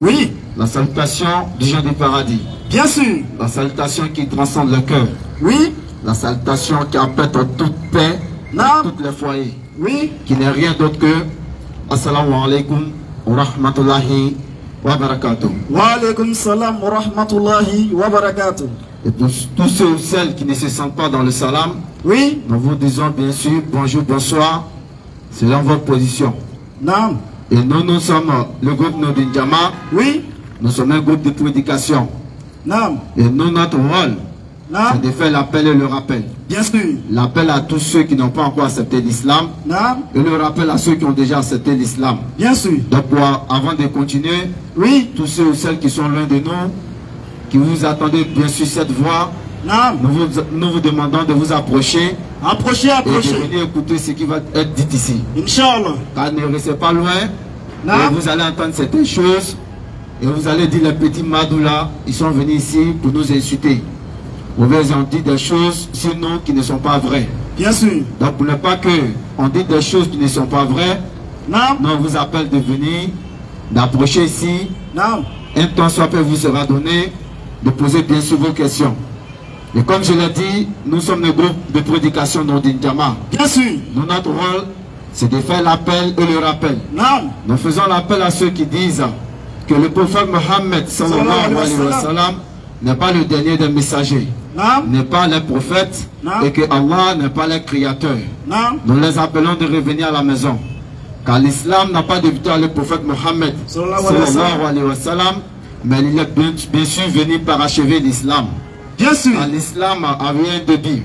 Oui. La salutation du Jean du paradis. Bien sûr. La salutation qui transcende le cœur. Oui. La salutation qui appelle toute paix dans tous les foyers. Oui. Qui n'est rien d'autre que Assalamu alaikum wa rahmatullahi wa barakatuh. Wa alaikum salam wa rahmatullahi wa barakatuh. Et pour tous ceux ou celles qui ne se sentent pas dans le salam, oui, nous vous disons bien sûr bonjour, bonsoir, selon votre position. Non. Et nous sommes le groupe Nodin Jama. Oui. Nous sommes un groupe de prédication. Non. Et nous, notre rôle, c'est de faire l'appel et le rappel. Bien sûr. L'appel à tous ceux qui n'ont pas encore accepté l'islam. Et le rappel à ceux qui ont déjà accepté l'islam. Bien sûr. Donc, avant de continuer, oui, tous ceux ou celles qui sont loin de nous, qui vous attendez bien sûr cette voix, nous vous demandons de vous approcher. Approchez. Et de venir écouter ce qui va être dit ici. Inch'Allah. Car ne restez pas loin. Et vous allez entendre certaines choses. Et vous allez dire les petits Madoula, ils sont venus ici pour nous insulter. Vous avez en dit des choses sur nous qui ne sont pas vraies. Bien sûr. Donc pour ne pas qu'on dise des choses qui ne sont pas vraies, nous on vous appelle de venir, d'approcher ici. Un temps soit peu vous sera donné de poser bien sûr vos questions. Et comme je l'ai dit, nous sommes le groupe de prédication Nodin Jama. Bien sûr. Nous, notre rôle, c'est de faire l'appel et le rappel. Nous faisons l'appel à ceux qui disent que le prophète Mohammed sallallahu alayhi wa sallam n'est pas le dernier des messagers, n'est pas le prophète et que Allah n'est pas le créateur. Nous les appelons de revenir à la maison. Car l'islam n'a pas débuté avec le prophète Mohammed sallallahu alayhi wa sallam, mais il est bien sûr venu parachever l'islam. Bien sûr. L'islam avait un début.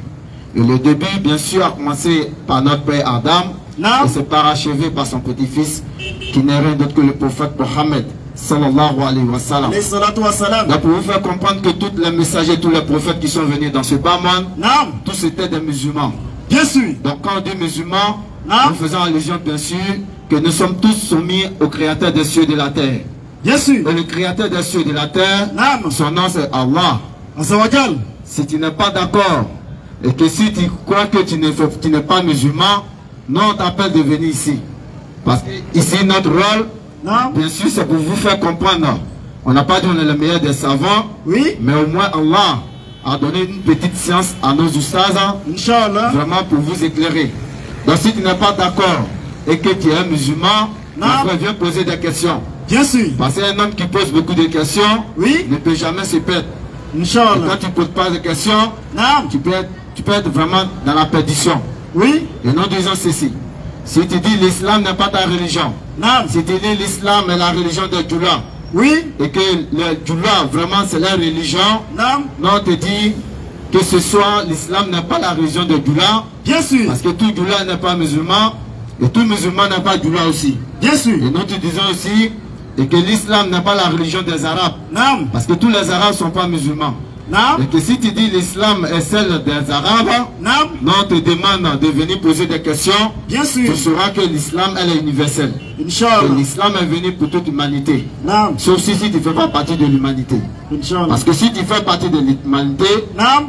Et le début, bien sûr, a commencé par notre père Adam et s'est parachevé par son petit-fils qui n'est rien d'autre que le prophète Mohammed sallallahu alayhi wa sallam. Donc pour vous faire comprendre que tous les messagers, tous les prophètes qui sont venus dans ce bas monde, tous étaient des musulmans. Bien sûr. Donc quand on dit musulmans, nous faisons allusion bien sûr que nous sommes tous soumis au créateur des cieux et de la terre. Bien sûr. Et le créateur des cieux et de la terre, son nom c'est Allah. Si tu n'es pas d'accord et que si tu crois que tu n'es pas musulman, nous on t'appelle de venir ici. Parce que ici notre rôle, bien sûr, c'est pour vous faire comprendre. On n'a pas dit on est le meilleur des savants, mais au moins Allah a donné une petite science à nos oustazes, vraiment pour vous éclairer. Donc si tu n'es pas d'accord et que tu es un musulman, après viens poser des questions. Bien sûr. Parce qu'un homme qui pose beaucoup de questions ne peut jamais se perdre. Et quand tu ne poses pas de questions, tu peux être vraiment dans la perdition. Et nous disons ceci. Si tu dis l'islam n'est pas ta religion, si tu dis l'islam est la religion de Djoula, et que le Djoula vraiment c'est la religion, nous on te dit que ce soit l'islam n'est pas la religion de Djoula, bien sûr, parce que tout Djoula n'est pas musulman, et tout musulman n'est pas Djoula aussi. Bien sûr. Et nous te disons aussi et que l'islam n'est pas la religion des Arabes, parce que tous les Arabes ne sont pas musulmans. Et que si tu dis l'islam est celle des Arabes, nous on te demande de venir poser des questions. Bien sûr. Tu sauras que l'islam elle est universelle. L'islam est venu pour toute l'humanité. Sauf si tu ne fais pas partie de l'humanité. Parce que si tu fais partie de l'humanité,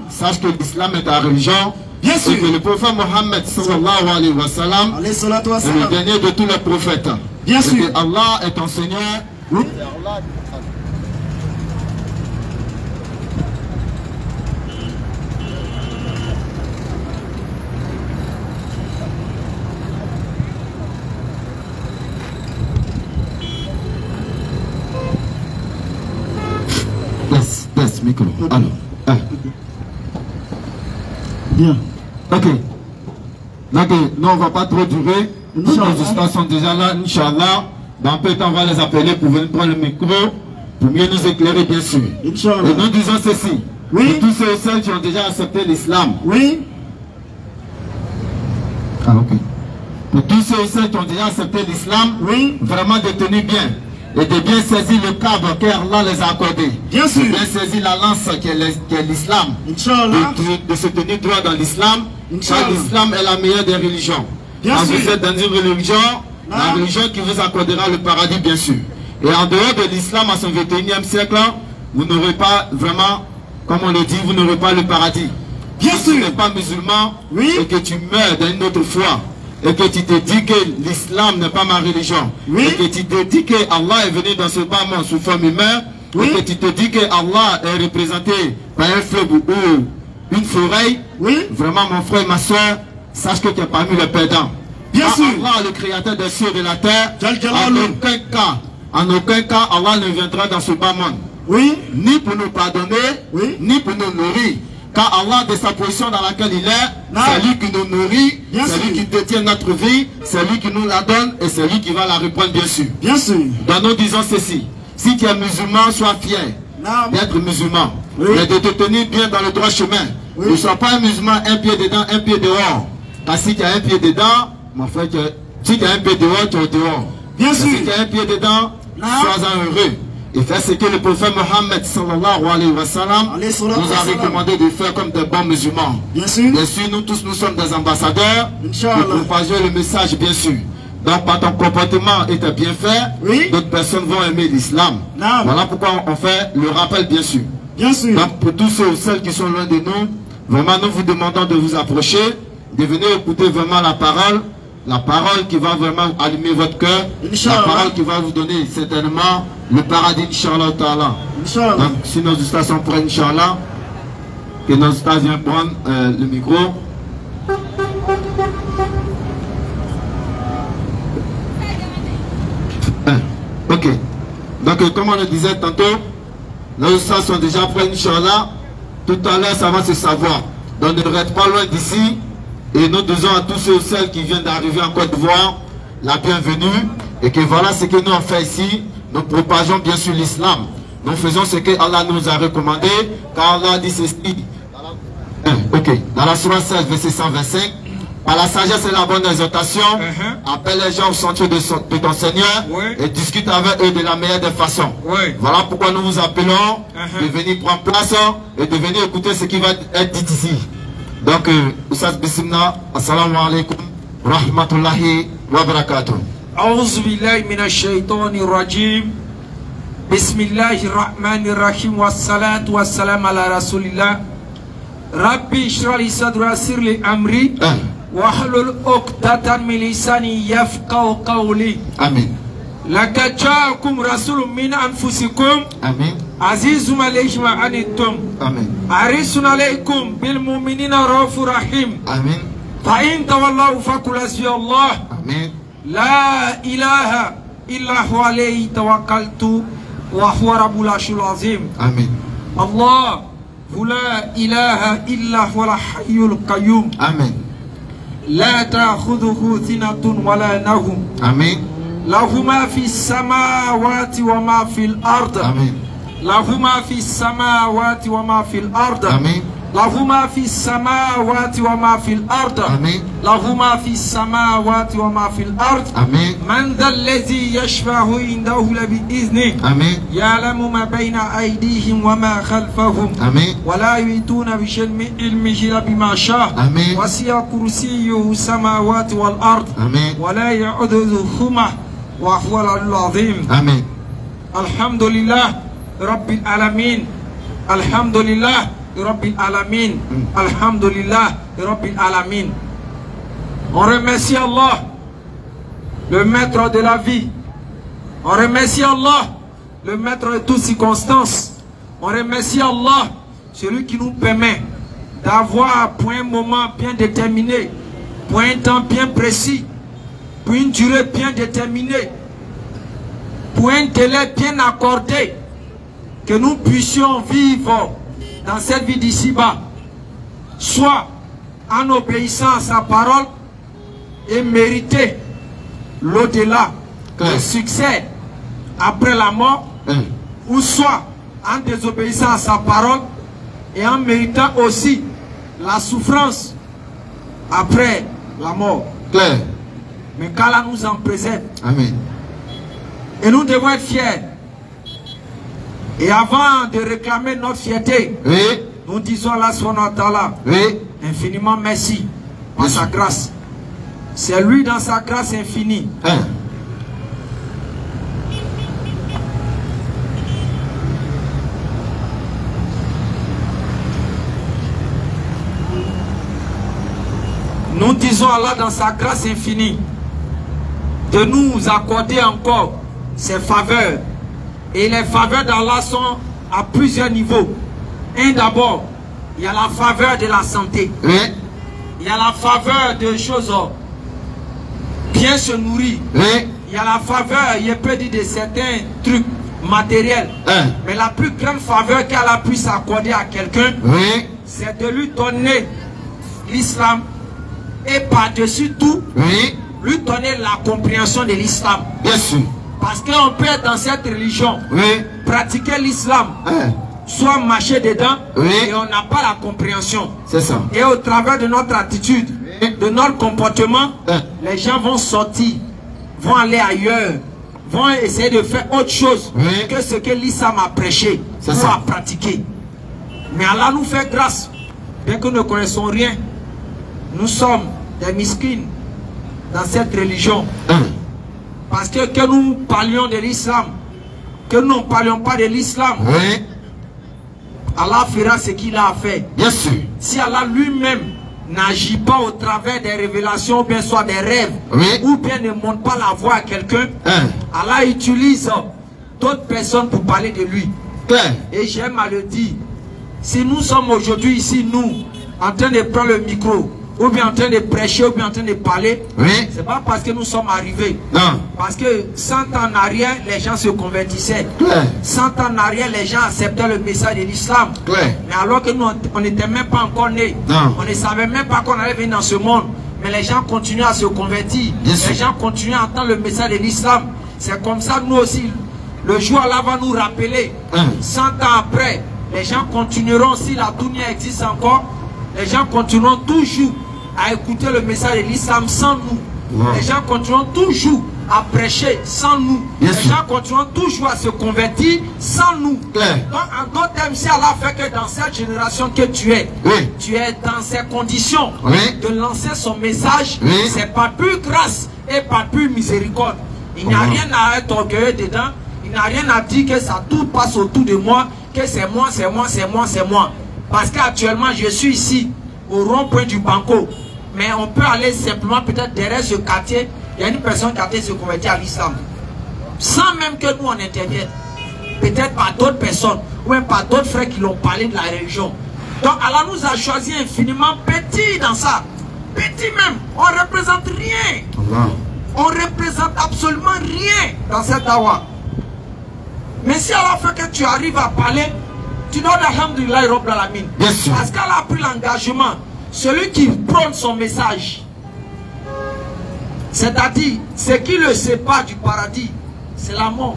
sache que l'islam est ta religion. Bien sûr. Et que le prophète Mohammed sallallahu alayhi wa sallam est le dernier de tous les prophètes. Bien sûr. Et que Allah est ton Seigneur. Test, micro. Alors. Bien. Ok. Donc, nous, on ne va pas trop durer. Nos histoires sont déjà là, Inch'Allah. Dans peu de temps, on va les appeler pour venir prendre le micro, pour mieux nous éclairer, bien sûr. Et nous disons ceci. Pour tous ceux et celles qui ont déjà accepté l'islam. Ah, ok. Pour tous ceux et celles qui ont déjà accepté l'islam, vraiment de tenir bien. Et de bien saisir le câble qu'Allah les a accordé. Bien sûr. De bien saisir la lance qui est l'islam. De se tenir droit dans l'islam. Car l'islam est la meilleure des religions. Quand vous êtes dans une religion, la religion qui vous accordera le paradis, bien sûr. Et en dehors de l'islam, à son 21e siècle, vous n'aurez pas vraiment, comme on le dit, vous n'aurez pas le paradis. Bien sûr. Si tu n'es pas musulman et que tu meurs dans une autre foi, et que tu te dis que l'islam n'est pas ma religion, et que tu te dis que Allah est venu dans ce bas monde sous forme humaine, et que tu te dis que Allah est représenté par un fleuve ou une forêt, vraiment mon frère et ma soeur, sache que tu es parmi les perdants. Bien sûr. Allah, le créateur des cieux et de la terre, en aucun cas, Allah ne viendra dans ce bas monde. Ni pour nous pardonner, ni pour nous nourrir. Car Allah, de sa position dans laquelle il est, c'est lui qui nous nourrit, c'est lui qui détient notre vie, c'est lui qui nous la donne et c'est lui qui va la reprendre, bien sûr. Bien sûr. Donc nous disons ceci. Si tu es musulman, sois fier d'être musulman. Mais de te tenir bien dans le droit chemin. Ne sois pas un musulman, un pied dedans, un pied dehors. Car si tu as un pied dedans, mon frère, si tu as un pied dehors, tu es dehors. Bien sûr. Si tu as un pied dedans, sois-en heureux. Et faire ce que le prophète Mohammed sallallahu alayhi wa sallam nous a recommandé de faire comme des bons musulmans. Bien sûr. Bien sûr, nous tous, nous sommes des ambassadeurs. Nous propageons le message, bien sûr. Donc, par ton comportement et tes bienfaits, d'autres personnes vont aimer l'islam. Voilà pourquoi on fait le rappel, bien sûr. Bien sûr. Donc, pour tous ceux ou celles qui sont loin de nous, vraiment, nous vous demandons de vous approcher, de venir écouter vraiment la parole qui va vraiment allumer votre cœur, la parole qui va vous donner certainement le paradis, Inch'Allah Ta'ala. Donc, si nos ustads sont prêts, Inch'Allah, que nos ustads viennent prendre le micro. Ok. Donc, comme on le disait tantôt, nos ustads sont déjà prêts, Inch'Allah. Tout à l'heure, ça va se savoir. Donc, ne reste pas loin d'ici. Et nous disons à tous ceux et celles qui viennent d'arriver en Côte d'Ivoire la bienvenue. Et que voilà ce que nous on fait ici. Nous propageons bien sûr l'islam. Nous faisons ce que Allah nous a recommandé. Car Allah dit ceci. Ok. Dans la Sourate 16, verset 125. Par la sagesse et la bonne exhortation, appelle les gens au sentier de ton Seigneur et discute avec eux de la meilleure des façons. Voilà pourquoi nous vous appelons de venir prendre place et de venir écouter ce qui va être dit ici. Donc, Oustaz Bismillah, assalamu alaikum, rahmatullahi wa barakatuh. A'udhu billahi minash shaitanir rajim. Bismillahir rahmanir rahim. Wassalatu wassalam ala rasulillah. Rabbi shrah li sadri yassir li amri. Wahlul 'uqdatan min lisani yafqahu qawli. Amin. Laqad ja'akum rasulun min anfusikum. Amin. Azizun alayhi ma anittum. Amin. Harisun alaykum bil mu'minina raufur rahim. Amin. Fa in tawallaw faqul hasbiyallah. Amin. La ilaha illa huwa alayhi tawakkaltu wa huwa rabbul arshil azim. Amin. Allah la ilaha illa huwa al-hayyul qayyum. Amin. La ta'khudhuhu sinatun wa la nawm. Amin. Lahu ma fis samawati wa ma fil ard. Amin. Lahu ma fis samawati wa ma fil ard. Amin. له ما في السماوات وما في الأرض. آمين. له ما في السماوات وما في الأرض. آمين. من ذا الذي يشفع عنده بإذنه. آمين. يعلم ما بين أيديهم وما خلفهم. آمين. ولا يؤتون بشيء من علمه إلا بما شاء. آمين. وسع كرسيه السماوات والأرض. آمين. ولا يؤوده وهو العلي العظيم. آمين. الحمد لله رب العالمين. الحمد لله Rabbil Alamin. Alhamdulillah Rabbil Alamin. On remercie Allah, le maître de la vie. On remercie Allah, le maître de toutes circonstances. On remercie Allah, celui qui nous permet d'avoir pour un moment bien déterminé, pour un temps bien précis, pour une durée bien déterminée, pour un délai bien accordé, que nous puissions vivre dans cette vie d'ici-bas, soit en obéissant à sa parole et mériter l'au-delà, le succès après la mort, ou soit en désobéissant à sa parole et en méritant aussi la souffrance après la mort. Claire. Mais qu'Allah nous en préserve. Amen. Et nous devons être fiers. Et avant de réclamer notre fierté, nous disons à Allah subhanahu wa ta'ala, infiniment merci pour sa grâce. C'est lui dans sa grâce infinie. Nous disons disons à Allah dans sa grâce infinie de nous accorder encore ses faveurs. Et les faveurs d'Allah sont à plusieurs niveaux. Un d'abord, il y a la faveur de la santé. Oui. Il y a la faveur de choses bien se nourrir. Oui. Il y a la faveur, il peut dire de certains trucs matériels. Mais la plus grande faveur qu'Allah puisse accorder à quelqu'un, Oui. c'est de lui donner l'islam et par-dessus tout, Oui. lui donner la compréhension de l'islam. Bien sûr. Parce qu'on peut être dans cette religion, Oui. pratiquer l'islam, soit marcher dedans, Oui. et on n'a pas la compréhension. C'est ça. Et au travers de notre attitude, de notre comportement, les gens vont sortir, vont aller ailleurs, vont essayer de faire autre chose que ce que l'islam a prêché ou a pratiqué. Mais Allah nous fait grâce, bien que nous ne connaissons rien. Nous sommes des miskines dans cette religion. Parce que nous parlions de l'islam, que nous ne parlions pas de l'islam, Allah fera ce qu'il a fait. Bien sûr. Si Allah lui-même n'agit pas au travers des révélations, ou bien soit des rêves, ou bien ne montre pas la voie à quelqu'un, Allah utilise d'autres personnes pour parler de lui. Et j'aime à le dire, si nous sommes aujourd'hui ici, nous, en train de prendre le micro, ou bien en train de prêcher, ou bien en train de parler, c'est pas parce que nous sommes arrivés. Non. Parce que 100 ans en arrière, les gens se convertissaient. 100 ans en arrière, les gens acceptaient le message de l'islam. Mais alors que nous, on n'était même pas encore nés. On ne savait même pas qu'on allait venir dans ce monde. Mais les gens continuaient à se convertir. Les gens continuaient à entendre le message de l'islam. C'est comme ça, nous aussi, le jour Allah va nous rappeler. 100 ans après, les gens continueront, si la dunya existe encore, les gens continueront toujours à écouter le message de l'islam sans nous. Les gens continueront toujours à prêcher sans nous. Les gens continueront toujours à se convertir sans nous. Donc en d'autres termes, si Allah fait que dans cette génération que tu es dans ces conditions de lancer son message, c'est par pure grâce et par pure miséricorde. Il n'y a rien à être orgueilleux dedans. Il n'y a rien à dire que ça tout passe autour de moi, que c'est moi, c'est moi, c'est moi, c'est moi. Parce qu'actuellement, je suis ici, au rond-point du Banco. Mais on peut aller simplement, peut-être derrière ce quartier, il y a une personne qui a été se convertir à l'islam. Sans même que nous on intervienne. Peut-être par d'autres personnes, ou même par d'autres frères qui l'ont parlé de la religion. Donc Allah nous a choisi infiniment petit dans ça. Petit même. On ne représente rien. On ne représente absolument rien dans cette dawa. Mais si Allah fait que tu arrives à parler, tu dois alhamdulillah Rabbil Alamin. Parce qu'elle a pris l'engagement. Celui qui prône son message, c'est-à-dire ce qui le sépare du paradis, c'est la mort.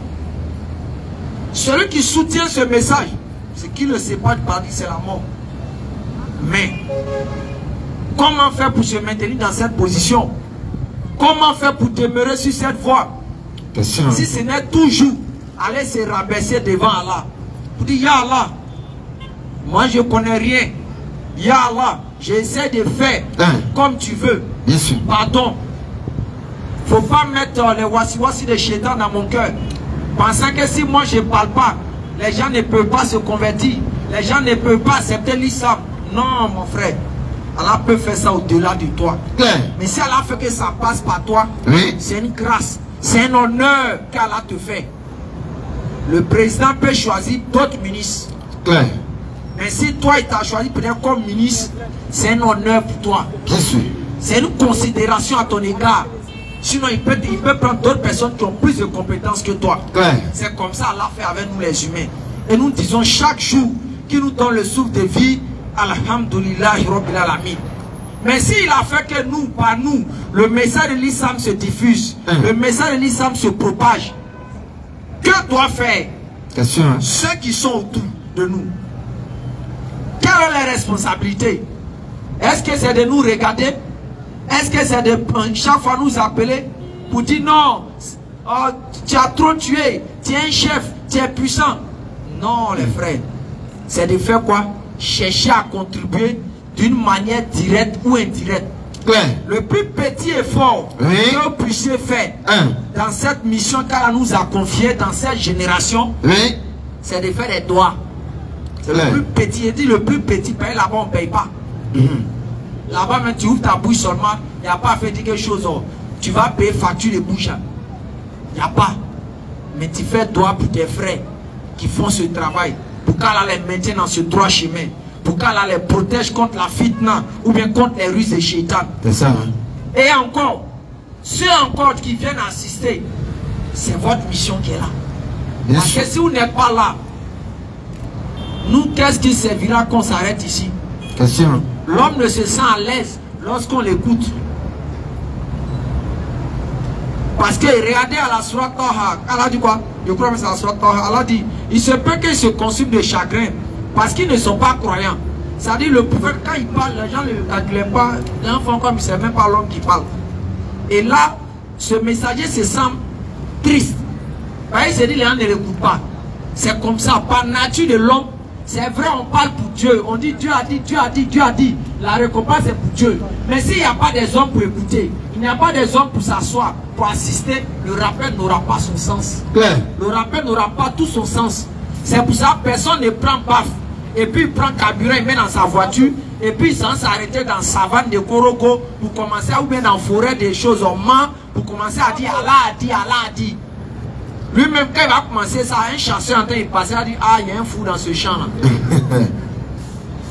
Celui qui soutient ce message, ce qui le sépare du paradis, c'est la mort. Mais comment faire pour se maintenir dans cette position? Comment faire pour demeurer sur cette voie? Si ce n'est toujours aller se rabaisser devant Allah pour dire Ya Allah, moi je ne connais rien. Ya Allah, j'essaie de faire comme tu veux. Pardon. Il ne faut pas mettre les wasi-wasi de Shaitan dans mon cœur. Pensant que si moi je ne parle pas, les gens ne peuvent pas se convertir. Les gens ne peuvent pas accepter l'islam. Non, mon frère. Allah peut faire ça au-delà de toi. Mais si Allah fait que ça passe par toi, c'est une grâce. C'est un honneur qu'Allah te fait. Le président peut choisir d'autres ministres. Mais si toi il t'a choisi peut-être comme ministre, c'est un honneur pour toi. C'est une considération à ton égard. Sinon il peut prendre d'autres personnes qui ont plus de compétences que toi. C'est comme ça Allah fait avec nous les humains. Et nous disons chaque jour qu'il nous donne le souffle de vie, alhamdulillah Rabbil Alamin. Mais s'il a fait que nous, par nous, le message de l'islam se diffuse, le message de l'islam se propage, que doit faire ceux qui sont autour de nous? Quelles sont les responsabilités? Est-ce que c'est de nous regarder? Est-ce que c'est de chaque fois nous appeler pour dire non, oh, tu as trop tué, tu es un chef, tu es puissant? Non les frères, c'est de faire quoi? Chercher à contribuer d'une manière directe ou indirecte. Le plus petit effort que vous puissiez faire dans cette mission qu'elle nous a confiée dans cette génération, c'est de faire des doigts. C'est le plus petit. Il dit le plus petit, paye là-bas on ne paye pas. Là-bas, tu ouvres ta bouche seulement, Il n'y a pas fait quelque chose. Oh, tu vas payer facture de bouche. Il n'y a pas. Mais tu fais droit pour tes frères qui font ce travail. Pour qu'Allah les maintienne dans ce droit chemin. Pour qu'Allah les protège contre la fitna ou bien contre les ruses et shaitan. C'est ça. Hein? Et encore, ceux encore qui viennent assister, c'est votre mission qui est là. Bien Parce sûr. que si vous n'êtes pas là, nous, qu'est-ce qui servira qu'on s'arrête ici? Question. L'homme ne se sent à l'aise lorsqu'on l'écoute. Parce que regardez à la sourate Taha, Allah dit quoi? Je crois que c'est la sourate Taha. Allah dit, il se peut qu'ils se consument de chagrin parce qu'ils ne sont pas croyants. C'est-à-dire le prophète, quand il parle, les gens ne le calculent pas, les gens font comme si c'est même pas l'homme qui parle. Et là, ce messager se sent triste. Il se dit, les gens ne l'écoutent pas. C'est comme ça, par nature de l'homme. C'est vrai, on parle pour Dieu. On dit Dieu a dit, Dieu a dit, Dieu a dit. La récompense est pour Dieu. Mais s'il n'y a pas des hommes pour écouter, il n'y a pas des hommes pour s'asseoir, pour assister, le rappel n'aura pas son sens. Claire. Le rappel n'aura pas tout son sens. C'est pour ça que personne ne prend baffe. Et puis il prend carburant, il met dans sa voiture. Et puis sans s'arrêter dans la savane de Koroko pour commencer, ou bien dans la forêt des choses en main, pour commencer à dire Allah a dit, Allah a dit. Lui-même, quand il va commencer ça, un chasseur en train de passer, il va dire, ah, il y a un fou dans ce champ-là.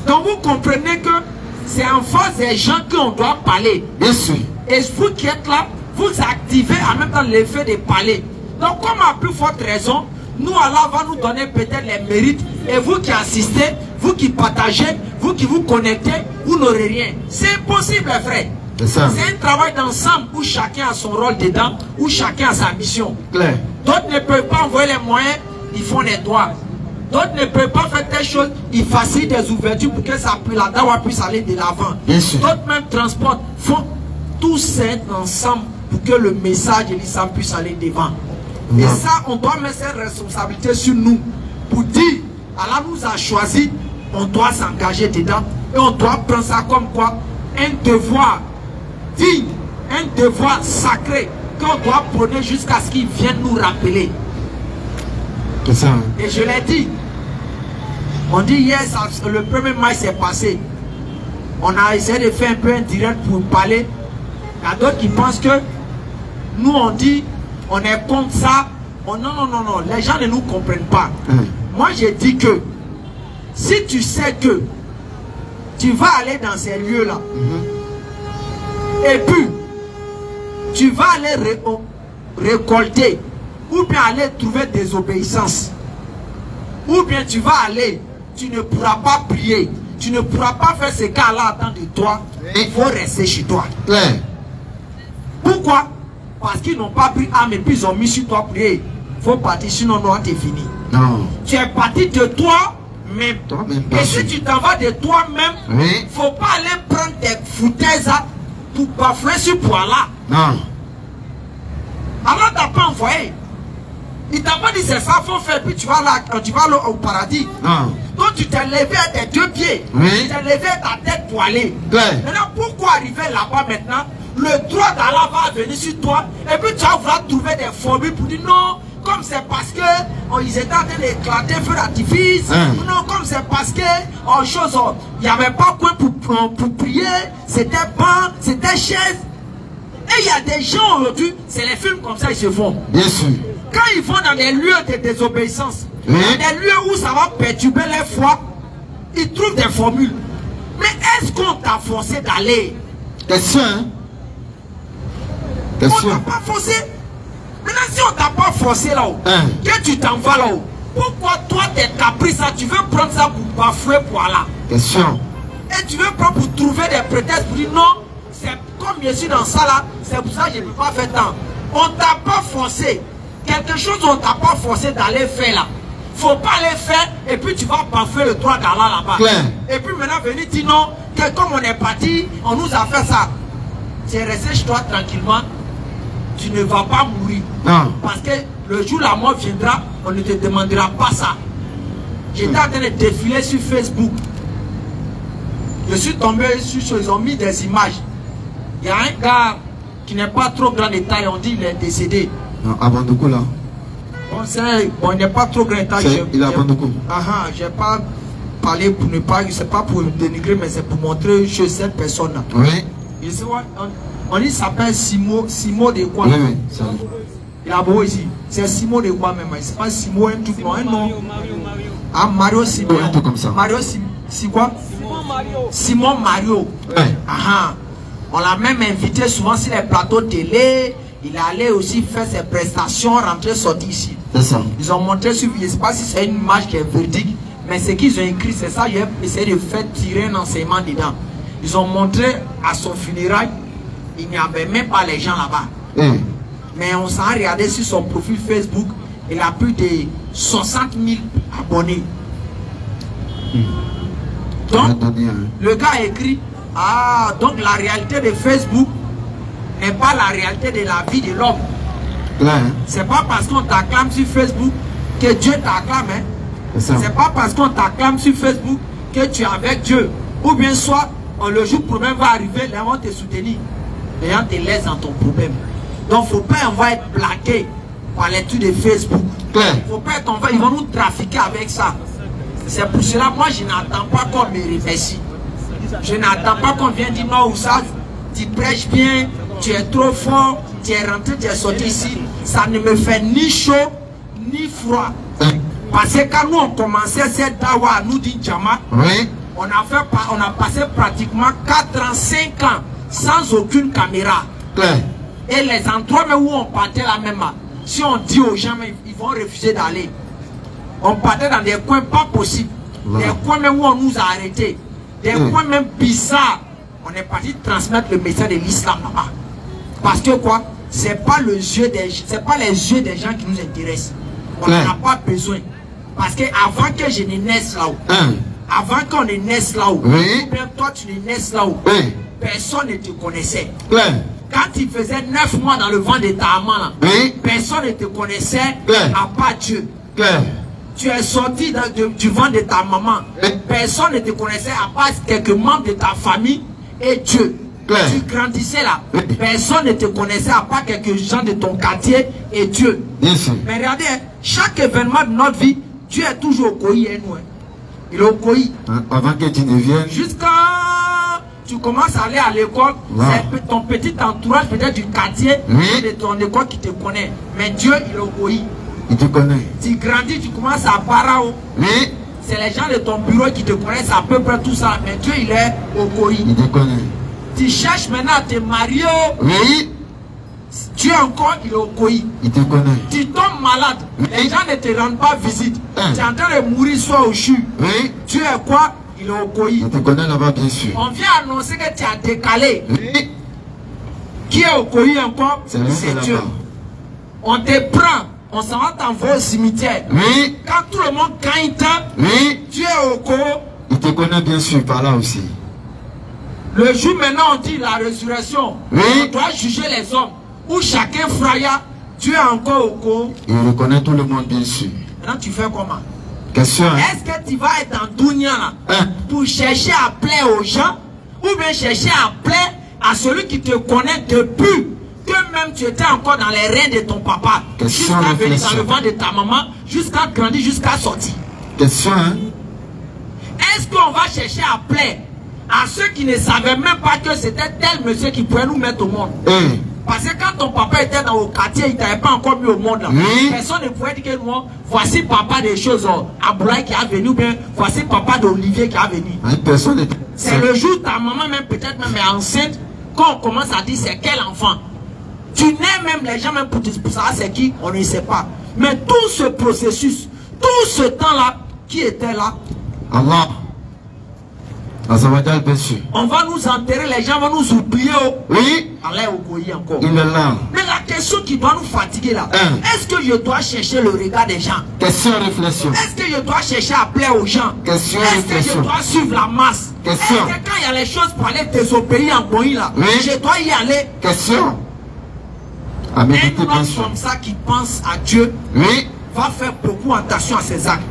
Donc vous comprenez que c'est en face des gens qu'on doit parler. Bien sûr. Et vous qui êtes là, vous activez en même temps l'effet de parler. Donc comme à plus forte raison, nous Allah va nous donner peut-être les mérites. Et vous qui assistez, vous qui partagez, vous qui vous connectez, vous n'aurez rien. C'est impossible, frère. C'est un travail d'ensemble où chacun a son rôle dedans, où chacun a sa mission. Claire. D'autres ne peuvent pas envoyer les moyens, ils font les droits. D'autres ne peuvent pas faire telle chose, ils facilitent des ouvertures pour que ça puisse, la dawa puisse aller de l'avant. D'autres même transportent, font tout ça ensemble pour que le message de l'islam puisse aller devant. Et ça, on doit mettre cette responsabilité sur nous pour dire, Allah nous a choisi, on doit s'engager dedans et on doit prendre ça comme quoi un devoir digne, un devoir sacré qu'on doit prôner jusqu'à ce qu'il vienne nous rappeler. C'est ça. Et je l'ai dit, on dit hier, le 1er mai s'est passé. On a essayé de faire un peu un direct pour parler. Il y a d'autres qui pensent que nous on dit, on est contre ça. Oh, non, non, non, non, les gens ne nous comprennent pas. Moi j'ai dit que si tu sais que tu vas aller dans ces lieux-là, et puis tu vas aller récolter, ou bien aller trouver des obéissances, ou bien tu vas aller, tu ne pourras pas prier, tu ne pourras pas faire ce qu'Allah attend de toi, il faut rester chez toi. Pourquoi? Parce qu'ils n'ont pas pris âme et puis ils ont mis sur toi prier. Il faut partir, sinon non, t'es fini. Non. Tu es parti de toi-même. Et si tu t'en vas de toi-même, il ne faut pas aller prendre des foutaises pour bafouer ce poids-là. Non. Allah t'a pas envoyé. Il t'a pas dit c'est ça, faut faire, puis tu vas là, au paradis. Non. Donc tu t'es levé à tes deux pieds. Tu t'es levé à ta tête pour aller. Maintenant, pourquoi arriver là-bas maintenant? Le droit d'Allah va venir sur toi. Et puis tu vas vouloir trouver des formules pour dire non. Comme c'est parce que ils étaient en train d'éclater feu d'artifice. Non, comme c'est parce que il n'y avait pas quoi pour prier. C'était banc, c'était chaise. Et il y a des gens aujourd'hui, c'est les films comme ça ils se font. Bien sûr. Quand ils vont dans des lieux de désobéissance, dans des lieux où ça va perturber les foi, ils trouvent des formules. Mais est-ce qu'on t'a forcé d'aller? Question, hein? On t'a pas forcé. Maintenant, si on t'a pas forcé là-haut, que tu t'en vas là-haut, pourquoi toi tes caprices, tu veux prendre ça pour bafouer pour Allah? Question. Et tu veux prendre pour trouver des prétextes pour dire non, c'est comme je suis dans ça là, c'est pour ça que je ne peux pas faire tant. On t'a pas forcé. Quelque chose on t'a pas forcé d'aller faire là. Faut pas aller faire et puis tu vas bafouer le droit d'Allah là-bas. Et puis maintenant venir dire non, que comme on est parti, on nous a fait ça. Tu es resté chez toi tranquillement. Tu ne vas pas mourir. Non. Parce que le jour où la mort viendra, on ne te demandera pas ça. J'étais en train de défiler sur Facebook. Je suis tombé sur, ils ont mis des images. Il y a un gars qui n'est pas trop grand de taille, on dit il est décédé. Non, Abandoukou là. Bon, il n'est pas trop grand de taille. Il est Abandoukou. Je n'ai pas parlé pour ne pas, c'est pas pour dénigrer, mais c'est pour montrer chez cette personne-là. Oui. On dit ça s'appelle Simo de quoi? Oui, oui. Il a beau ici. C'est Simo de quoi même? C'est pas Simo un truc, non, un nom. Ah, Mario Simon. Un truc comme ça. Mario c'est quoi? Simon Mario. Ouais. Ah, on l'a même invité souvent sur les plateaux télé. Il allait aussi faire ses prestations, rentrer, sortir ici. C'est ça. Ils ont montré sur, je ne sais pas si c'est une image qui est véridique, mais ce qu'ils ont écrit, c'est ça. J'ai essayé de faire tirer un enseignement dedans. Ils ont montré à son funérail, il n'y avait même pas les gens là-bas. Mais on s'en a regardé sur son profil Facebook, il a plus de 60 000 abonnés. Donc, le gars a écrit, ah, donc la réalité de Facebook n'est pas la réalité de la vie de l'homme. C'est pas parce qu'on t'acclame sur Facebook que Dieu t'acclame. Hein? C'est pas parce qu'on t'acclame sur Facebook que tu es avec Dieu. Ou bien soit, le jour où le problème va arriver, les gens vont te soutenir. Les gens te laissent dans ton problème. Donc, il ne faut pas envoyer être plaqué par les trucs de Facebook. Il ne faut pas être envoyé, ils vont nous trafiquer avec ça. C'est pour cela, moi, je n'attends pas qu'on me remercie. Je n'attends pas qu'on vienne dire non ou ça, tu prêches bien, tu es trop fort, tu es rentré, tu es sorti ici. Ça ne me fait ni chaud, ni froid. Parce que quand nous on commençait cette dawa à nous dit Djama, on a passé pratiquement 4 ans, 5 ans sans aucune caméra. Et les endroits où on partait là même, si on dit aux gens, ils vont refuser d'aller. On partait dans des coins pas possibles. Des coins même où on nous a arrêtés. Des coins même bizarres. On est parti transmettre le message de l'islam là-bas. Parce que quoi? C'est pas les yeux des gens qui nous intéressent. On n'en a pas besoin. Parce que avant que je ne naisse là-haut, avant qu'on ne naisse là-haut, ou bien toi tu ne naisses là-haut, personne ne te connaissait. Quand tu faisais 9 mois dans le ventre de ta maman, personne ne te connaissait à part Dieu. Tu es sorti du ventre de ta maman, personne ne te connaissait à part quelques membres de ta famille et Dieu. Tu grandissais là, personne ne te connaissait à part quelques gens de ton quartier et Dieu. Mais regardez, chaque événement de notre vie, Dieu est toujours au Koyi et nous. Il est au Koyi. Avant que tu ne viennes. Jusqu'à tu commences à aller à l'école, c'est ton petit entourage peut-être du quartier de ton école qui te connaît. Mais Dieu, il est au Koyi. Il te connaît. Tu grandis, tu commences à Barao. C'est les gens de ton bureau qui te connaissent à peu près tout ça. Mais Dieu, il est au Koyi. Il te connaît. Tu cherches maintenant à te marier. Dieu encore, il est au Koyi. Il te connaît. Tu tombes malade. Les gens ne te rendent pas visite. Tu es en train de mourir soit au CHU. Dieu est quoi? Il est au Koyi. Il te connaît là-bas, bien sûr. On vient annoncer que tu as décalé. Qui est au Koyi encore? C'est Dieu. On te prend. On s'en va t'envoyer au cimetière. Quand tout le monde gagne temps, Dieu est au Koyi. Il te connaît bien sûr par là aussi. Le jour maintenant on dit la résurrection. On doit juger les hommes. Où chacun fraya, Dieu est encore au Koyi. Il reconnaît tout le monde bien sûr. Maintenant tu fais comment? Question. Est-ce que tu vas être en Dounia là pour chercher à plaire aux gens ou bien chercher à plaire à celui qui te connaît depuis que même tu étais encore dans les reins de ton papa jusqu'à venir dans le ventre de ta maman, jusqu'à grandir, jusqu'à sortir? Question. Est-ce qu'on va chercher à plaire à ceux qui ne savaient même pas que c'était tel monsieur qui pouvait nous mettre au monde? Parce que quand ton papa était dans le quartier, il ne t'avait pas encore mis au monde là. Personne ne pouvait dire que moi, voici papa des choses, Aboulaye qui est venu, ou bien voici papa d'Olivier qui est venu. C'est le jour où ta maman même peut-être même est enceinte, quand on commence à dire c'est quel enfant. Tu nais même les gens même pour savoir c'est qui, on ne sait pas. Mais tout ce processus, tout ce temps-là, qui était là? Allah. On va nous enterrer, les gens vont nous oublier. Allah est au Koyi encore. Il est là. Mais la question qui doit nous fatiguer là, est-ce que je dois chercher le regard des gens? Question, réflexion. Est-ce que je dois chercher à plaire aux gens? Question, est-ce que je dois suivre la masse? Question. Est-ce que quand il y a les choses pour aller désobéir en Koyi là, je dois y aller? Question. Un homme comme ça qui pense à Dieu va faire beaucoup attention à ses actes.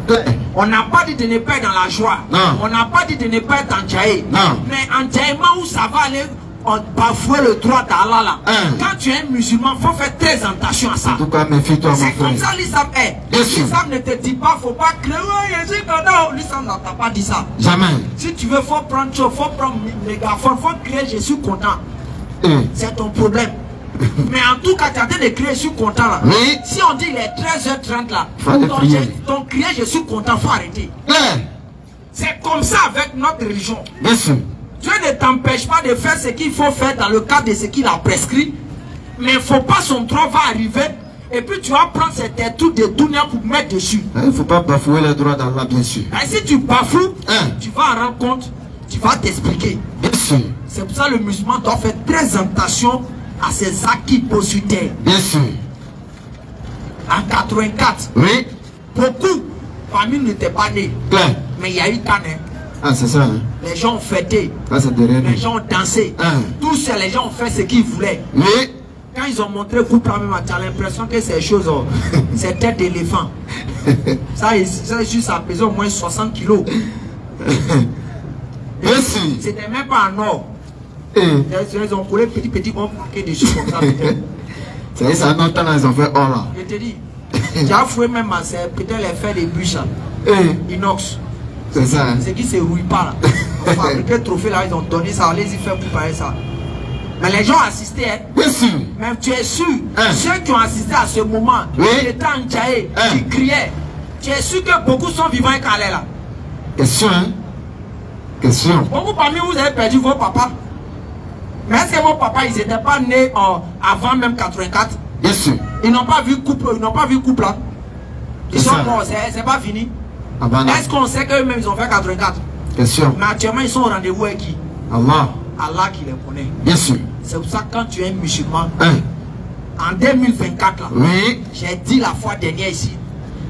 On n'a pas dit de ne pas être dans la joie. On n'a pas dit de ne pas être enjaillé. Mais enjaillement où ça va aller, on bafouer le droit d'Allah là. Quand tu es musulman, il faut faire très attention à ça. En tout cas, méfie-toi, mon frère. C'est comme ça l'islam est. L'islam ne te dit pas, il ne faut pas créer. L'islam n'a pas dit ça. Jamais. Si tu veux, il faut prendre mégaphone, il faut crier, je suis content. c'est ton problème. Mais en tout cas, tu es en train de crier, je suis content là. Oui. Si on dit il est 13h30 là, ton crier, je suis content, il faut arrêter. C'est comme ça avec notre religion. Bien sûr. Dieu ne t'empêche pas de faire ce qu'il faut faire dans le cadre de ce qu'il a prescrit. Mais il ne faut pas son droit va arriver. Et puis tu vas prendre cette truc de Dunia pour mettre dessus. Il ne faut pas bafouer les droits d'Allah, bien sûr. Et si tu bafoues, tu vas en rendre compte, tu vas t'expliquer. Bien sûr. C'est pour ça que le musulman doit faire très attention à ses acquis positaires. Bien sûr. En 84, oui. Beaucoup, parmi nous n'étaient pas nés. Claire. Mais il y a eu Cannes. Ah, c'est ça. Hein? Les gens ont fêté. Ah, les gens ont dansé. Tous les gens ont fait ce qu'ils voulaient. Oui. Quand ils ont montré le couple, tu as l'impression que ces choses, c'est tête d'éléphant. Ça, juste à peser au moins 60 kilos. C'était même pas en or. Ils ont collé petit, on manquait des choses comme ça. Ça y est, ça longtemps ils ont fait or là. Je te dis, tu as fouillé même, c'est peut-être les faits des bûches là. Inox. C'est ça. Hein? C'est qui se rouille pas là. On fabriquait le trophée là, ils ont donné ça, allez-y faire préparer ça. Mais les gens assistaient. Hein? Bien sûr. Même tu es sûr, ceux qui ont assisté à ce moment, qui étaient en Tchaï, qui criaient, tu es sûr que beaucoup sont vivants et calés là. Question, hein? Question. Beaucoup parmi vous avez perdu vos papas. Mais est-ce que vos papas, ils n'étaient pas nés avant même 84? Bien sûr. Ils n'ont pas vu couple, là. Ils sont morts, c'est pas fini. Est-ce qu'on sait qu'eux-mêmes ils ont fait 84? Question. Mais actuellement ils sont au rendez-vous avec qui? Allah. Allah qui les connaît. Bien sûr. C'est pour ça que quand tu es musulman, en 2024 là, j'ai dit la fois dernière ici,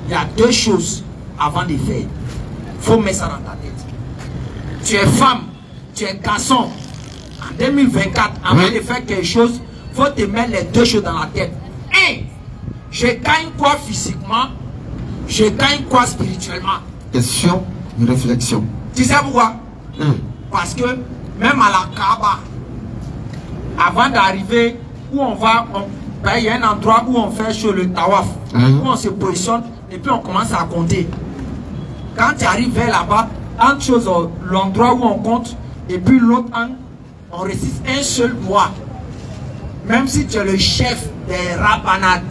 il y a deux choses avant de faire. Il faut mettre ça dans ta tête. Tu es femme, tu es garçon. En 2024, avant de faire quelque chose, il faut te mettre les deux choses dans la tête. Je gagne quoi physiquement? Je gagne quoi spirituellement? Question, une réflexion. Tu sais pourquoi? Parce que même à la Kaaba, avant d'arriver où on va, il y a un endroit où on fait sur le tawaf, où on se positionne et puis on commence à compter. Quand tu arrives vers là-bas, entre choses, l'endroit où on compte et puis l'autre angle, on récite un seul mot. Même si tu es le chef des rabbanades,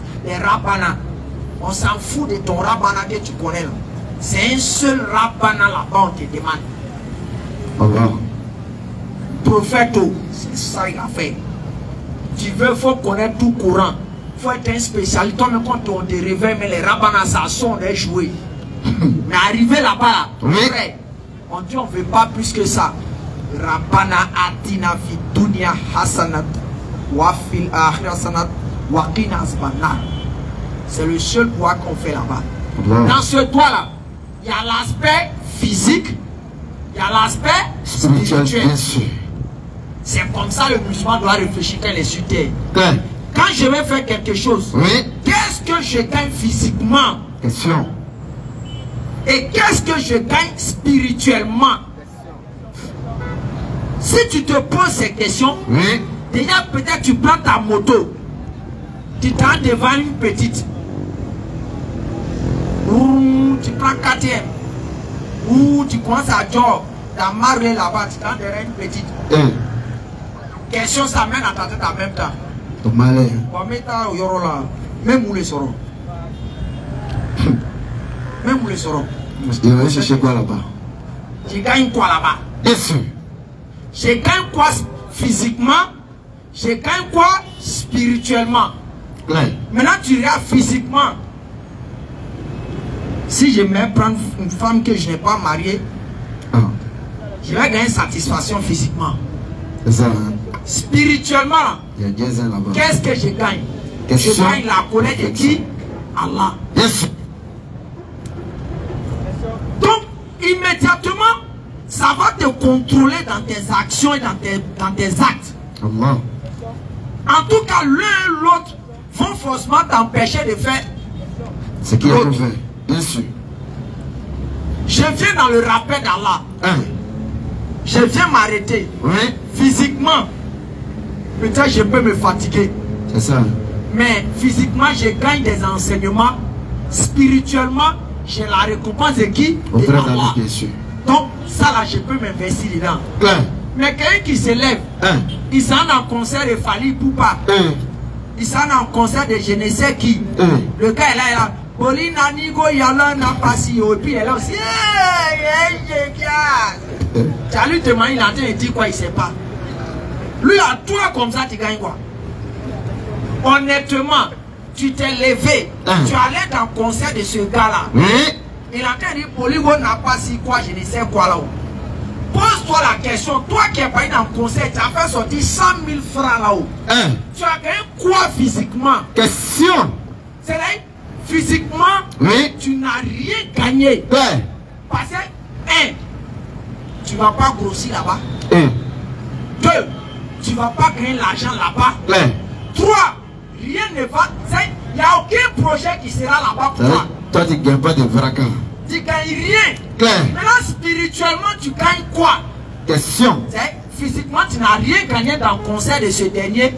on s'en fout de ton rabbana que tu connais là. C'est un seul rabbana là-bas, on te demande. Allah. Prophéto, c'est ça qu'il a fait. Tu veux, il faut connaître tout courant. Il faut être un spécialiste. Toi-même, quand on te réveille, mais les rabbanas, ça sonne et jouer. Mais arriver là-bas, on dit on ne veut pas plus que ça. Rabbana atina fi dunya hasanat wa fil akhirati hasanat wa qina azbannar. C'est le seul droit qu'on fait là-bas. Dans ce droit-là, il y a l'aspect physique, il y a l'aspect spirituel. C'est comme ça le musulman doit réfléchir quand il est sur terre. Quand je vais faire quelque chose, qu'est-ce que je gagne physiquement? Question. Et qu'est-ce que je gagne spirituellement? Si tu te poses ces questions, déjà peut-être tu prends ta moto, tu t'en devant une petite, ou tu prends 4e, ou tu commences à job, dans marée là-bas, tu t'en derrière une petite. Question ça mène à ta tête en même temps. Même où les seront. Même où les seront. Je vais chercher quoi là-bas? Je gagne quoi là-bas? Bien sûr. Je gagne quoi physiquement? Je gagne quoi spirituellement? Maintenant tu regardes physiquement. Si je me prends une femme que je n'ai pas mariée, je vais gagner satisfaction physiquement. Ça, spirituellement, qu'est-ce que je gagne? Je gagne la colère de qui? Allah. Donc, immédiatement, ça va te contrôler dans tes actions et dans tes actes. Allah. En tout cas, l'un et l'autre vont forcément t'empêcher de faire ce qu'il a fait. Bien sûr. Je viens dans le rappel d'Allah. Je viens m'arrêter. Physiquement, peut-être je peux me fatiguer. C'est ça. Mais physiquement, je gagne des enseignements. Spirituellement, j'ai la récompense de qui? De Allah. Donc, ça là, je peux m'investir dedans. Mais quelqu'un qui se lève, il s'en a en concert de Fali Poupa. Il s'en a en concert de je ne sais qui. Le gars est là, il est là. Bolina Nigo Yala n'a pas si haut. Et puis il est là aussi. Tu as lui demandé, il a dit quoi, il ne sait pas. Lui, à toi comme ça, tu gagnes quoi? Honnêtement, tu t'es levé. Tu allais dans le concert de ce gars-là. Il a dit, Poligo n'a pas si quoi, je ne sais quoi là-haut. Pose-toi la question, toi qui es pas dans le concert, tu as fait sortir 100 000 francs là-haut. Tu as gagné quoi physiquement? Question. C'est-à-dire, physiquement, tu n'as rien gagné. Parce que, 1, tu ne vas pas grossir là-bas. 2, tu ne vas pas gagner l'argent là-bas. 3, rien ne va. Il n'y a aucun projet qui sera là-bas pour toi. Toi, tu ne gagnes pas de fracas. Tu ne gagnes rien. Maintenant, spirituellement, tu gagnes quoi? Question. Physiquement, tu n'as rien gagné dans le concert de ce dernier.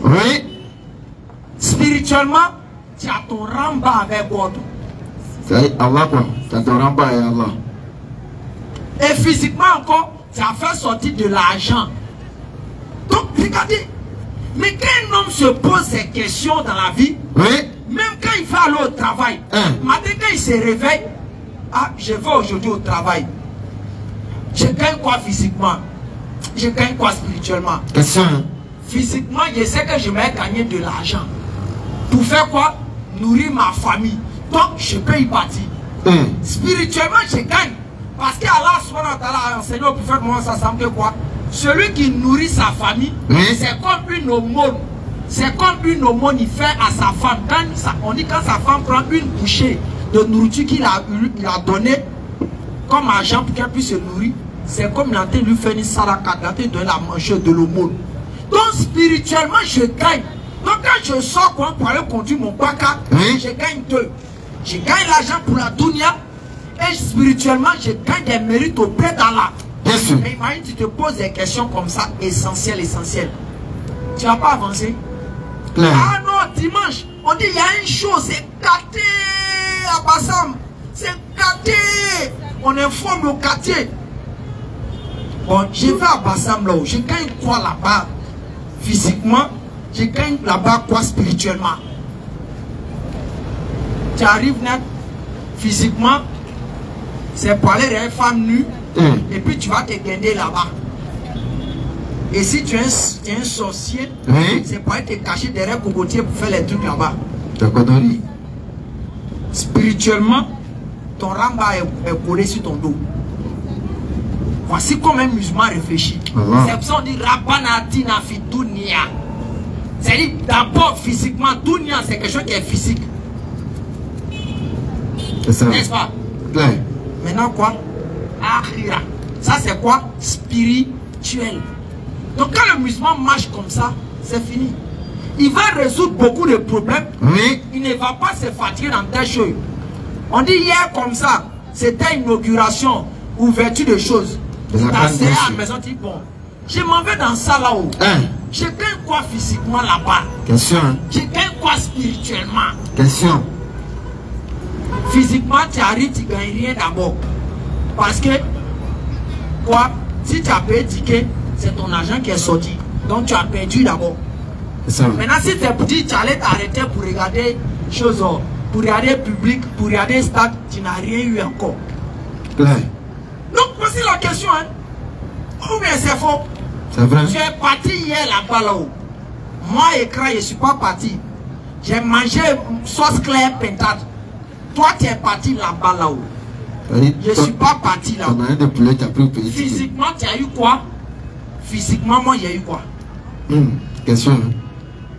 Spirituellement, tu as ton ramba avec God. C'est Allah quoi. Tu as ton ramba et Allah. Et physiquement encore, tu as fait sortir de l'argent. Donc, regardez. Mais quand un homme se pose ces questions dans la vie, même quand il va aller au travail, matin quand il se réveille, je vais aujourd'hui au travail. Je gagne quoi physiquement? Je gagne quoi spirituellement? Question. Physiquement, je sais que je vais gagner de l'argent. Pour faire quoi? Nourrir ma famille. Donc, je peux y partir. Spirituellement, je gagne. Parce qu'Allah a enseigné au prophète Mohammed, ça semble que quoi? Celui qui nourrit sa famille, c'est comme une aumône. C'est comme une aumône il fait à sa femme. On dit quand sa femme prend une bouchée de nourriture qu'il a donné comme argent pour qu'elle puisse se nourrir, c'est comme il a lui fait une salaka, il a donné la manger de l'aumône. Donc spirituellement, je gagne. Donc quand je sors pour aller conduire mon baka, je gagne 2. Je gagne l'argent pour la dunya et spirituellement, je gagne des mérites auprès d'Allah. Mais imagine, tu te poses des questions comme ça, essentielles. Tu vas pas avancer. Ah non, dimanche, on dit il y a une chose, c'est gâté à Bassam. C'est gâté. On informe le quartier. Bon, je vais à Bassam là-haut. Je gagne quoi là-bas? Physiquement, je gagne là-bas quoi spirituellement? Tu arrives net, physiquement, c'est pour aller vers une femme nue. Et puis tu vas te gagner là-bas. Et si tu es un sorcier, c'est pour aller te cacher derrière un cocotier pour faire les trucs là-bas. Spirituellement, ton ramba est collé sur ton dos. Voici comme un musulman réfléchit. C'est pour ça qu'on dit Rabbanatina fi dunya. C'est-à-dire d'abord physiquement, dunya c'est quelque chose qui est physique. N'est-ce pas? Maintenant quoi? Akhira. Ça c'est quoi? Spirituel. Donc quand le musulman marche comme ça, c'est fini. Il va résoudre beaucoup de problèmes. Il ne va pas se fatiguer dans tes choses. On dit hier comme ça, c'était inauguration, ouverture de choses. Tu t'assieds à la maison, tu dis bon, je m'en vais dans ça là-haut. Je gagne quoi physiquement là-bas? Question. Je gagne quoi spirituellement? Question. Physiquement, tu arrives, tu ne gagnes rien d'abord. Parce que, quoi, si tu as payé ticket, c'est ton argent qui est sorti. Donc tu as perdu d'abord. Maintenant, si tu es petit, tu allais t'arrêter pour regarder choses, pour regarder public, pour regarder stade, tu n'as rien eu encore. Donc, voici la question. Hein. Ou bien c'est faux? C'est vrai. Tu es parti hier là-bas là-haut. Moi, écran, je ne suis pas parti. J'ai mangé sauce claire pentade. Toi, tu es parti là-bas là-haut. Je ne suis pas parti là-haut. Physiquement, tu as eu quoi? Physiquement, moi, j'ai eu quoi? Question.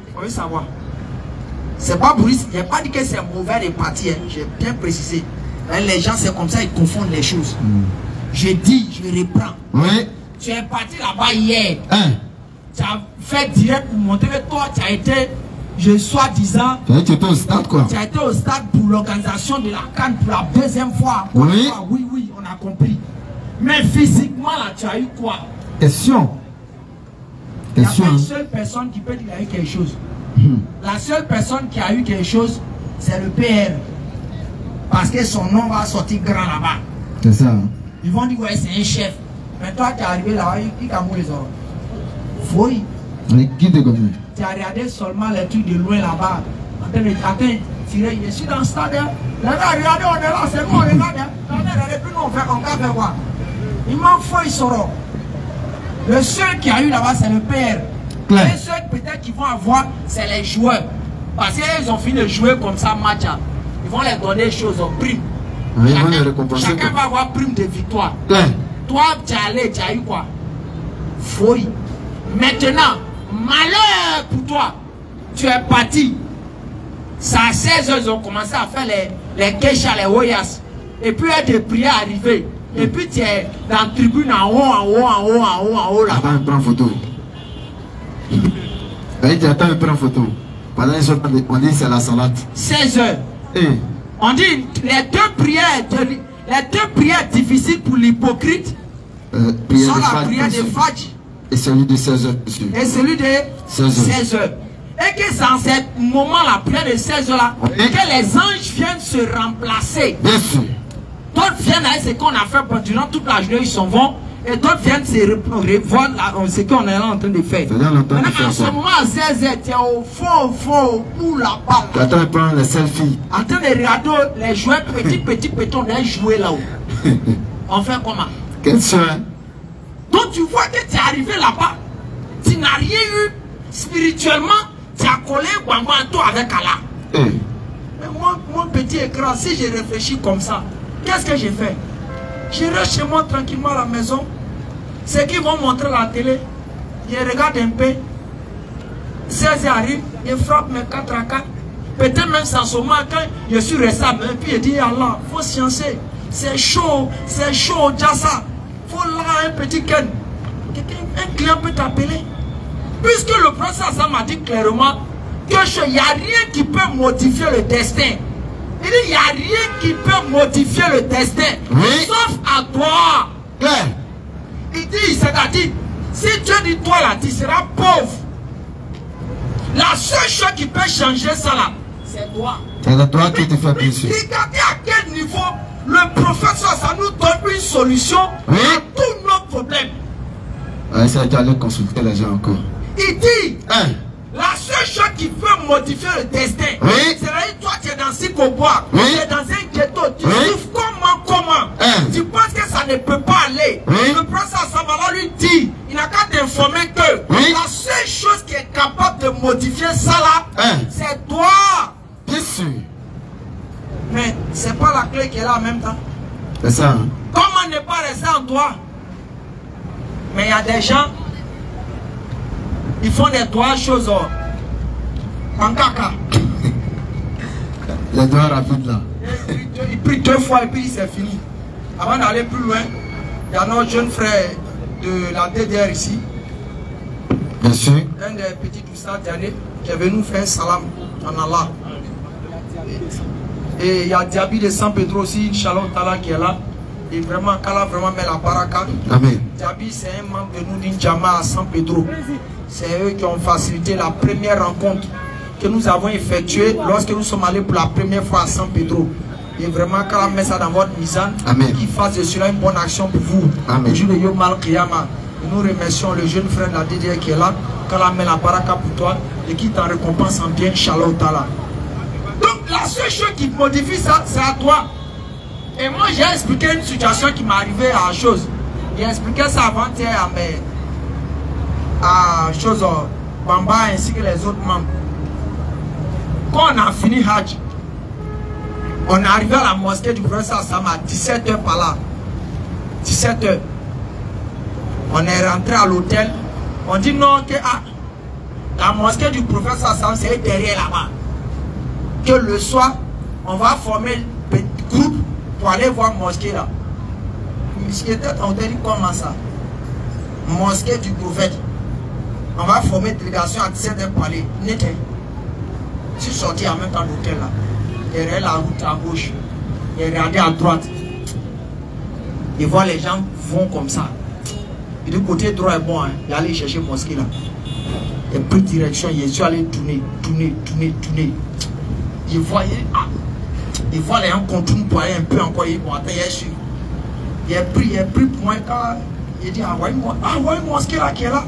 Il faut savoir. C'est pas pour je n'ai pas dit que c'est mauvais de partir. Hein. J'ai bien précisé. Les gens, c'est comme ça, ils confondent les choses. Je dis, je reprends. Tu es parti là-bas hier. Tu as fait direct pour montrer que toi, tu as été, soi-disant. Tu as été au stade, quoi. Tu as été au stade pour l'organisation de la CAN pour la deuxième fois. Oui, on a compris. Mais physiquement, là, tu as eu quoi? Question. Il n'y a pas une seule personne qui peut dire qu'il a eu quelque chose. La seule personne qui a eu quelque chose, c'est le PR. Parce que son nom va sortir grand là-bas. C'est ça. Ils vont dire, ouais, c'est un chef. Mais toi, tu es arrivé là-bas, il a mou les oreilles. Oui. Les guides de gouverneur. Tu as regardé seulement les trucs de loin là-bas. Attends, je suis dans le stade. Regardez, on est là, c'est bon, regardez. Regardez, puis nous on va faire quoi? Il m'en faut, ils sauront. Le seul qui a eu là-bas, c'est le père. Claire. Les seuls peut-être qu'ils vont avoir, c'est les joueurs. Parce qu'ils ont fini de jouer comme ça, match. Ils vont leur donner des choses en prime. Oui, ils vont les récompenser. Chacun va avoir prime de victoire. Claire. Toi, tu es allé, tu as eu quoi? Fouille. Maintenant, malheur pour toi. Tu es parti. C'est à 16 h ils ont commencé à faire les Kesha, les Woyas. Et puis, il y a des prières arrivées. Et puis, tu es dans la tribune en haut, là. Attends, prends photo. Tu attends, prends photo. Pendant qu'ils sont on dit c'est la salade. 16 h. Eh. On dit les deux prières difficiles pour l'hypocrite sont la prière de Fadj et celui de 16 h, monsieur. Et celui de 16 h. Et que c'est en ce moment, la prière de 16 h là, que les anges viennent se remplacer. Bien sûr. D'autres viennent à ce qu'on a fait durant toute la journée, ils s'en vont. Et d'autres viennent se revoir ce qu'on est là en train de faire. Maintenant, en ce moment, à 16 h, tu es au fond, où la balle. Tu attends de prendre les selfies. En train de regarder les joueurs petits, on est joué là-haut. On fait comment? Quel soin? Donc tu vois que tu es arrivé là-bas, tu n'as rien eu spirituellement, tu as collé Bambanto avec Allah. Mais moi, mon petit écran, si je réfléchis comme ça, qu'est-ce que j'ai fait? Je reste chez moi tranquillement à la maison. Ceux qui vont montrer la télé, je regarde un peu. 16 arrive, je frappe mes 4 à 4. Peut-être même sans ce moment, quand je suis resté, et puis je dis Allah, il faut sciencer. C'est chaud, Jassa. Il faut là un petit ken. Un client peut t'appeler. Puisque le professeur m'a dit clairement qu'il n'y a rien qui peut modifier le destin. Il dit, il n'y a rien qui peut modifier le destin, sauf à toi. Il dit, c'est-à-dire, si Dieu dit toi là, tu seras pauvre. La seule chose qui peut changer ça là, c'est toi. C'est toi qui te fais plaisir. Regardez à quel niveau le professeur, ça nous donne une solution à tous nos problèmes. Ça, tu allais consulter les gens encore. Il dit, la seule chose qui peut modifier le destin, c'est que toi tu es dans Sikobois, tu es dans un ghetto, tu souffres comment tu penses que ça ne peut pas aller. Le professeur Samara lui dit, il n'a qu'à t'informer que la seule chose qui est capable de modifier ça là, c'est toi. Bien sûr. Mais c'est pas la clé qui est là en même temps. C'est ça. Hein? Comment ne pas rester en toi? Mais il y a des gens, ils font des trois choses en caca. Les doigts rapides là. Il prie 2 fois et puis c'est fini. Avant d'aller plus loin, il y a notre jeune frère de la DDR ici. Bien sûr. Un des petits Toussaint Diané qui est venu faire un salam en Allah. Et il y a Diaby de San Pedro aussi, Inch'Allah Tala qui est là. Et vraiment, qu'Allah vraiment met la baraka. Amen. Diaby, c'est un membre de nous d'une Jama à San Pedro. C'est eux qui ont facilité la première rencontre que nous avons effectuée lorsque nous sommes allés pour la première fois à San Pedro. Et vraiment, qu'Allah met ça dans votre misane. Qu'il fasse de cela une bonne action pour vous. Amen. Le jour de Yom Al-Qiyama. Nous remercions le jeune frère de la DDR qui est là. Qu'Allah met la baraka pour toi et qui t'en récompense en bien. Shalom Tala. Donc, la seule chose qui modifie ça, c'est à toi. Et moi, j'ai expliqué une situation qui m'est arrivée à la chose. J'ai expliqué ça avant-hier à chose Bamba ainsi que les autres membres. Quand on a fini Hajj, on est arrivé à la mosquée du professeur Assam à 17 h par là. 17 h. On est rentré à l'hôtel. On dit non, que la mosquée du professeur Assam, c'est derrière là-bas. Que le soir, on va former un petit groupe pour aller voir mosquée là. On te dit comment ça? Mosquée du prophète. On va former une délégation à 17 h pour aller. Je suis sorti en même temps de l'hôtel là. Derrière la route à gauche. J'ai regardé à droite. Et voir les gens vont comme ça. Et du côté droit est bon. Hein. Il allait chercher mosquée là. Et pris direction. Je suis allé tourner. Je voyais. Il voit les gens continuent pour aller un peu encore. Il a pris pour moi quand il dit envoyez-moi mosquée là qui est là.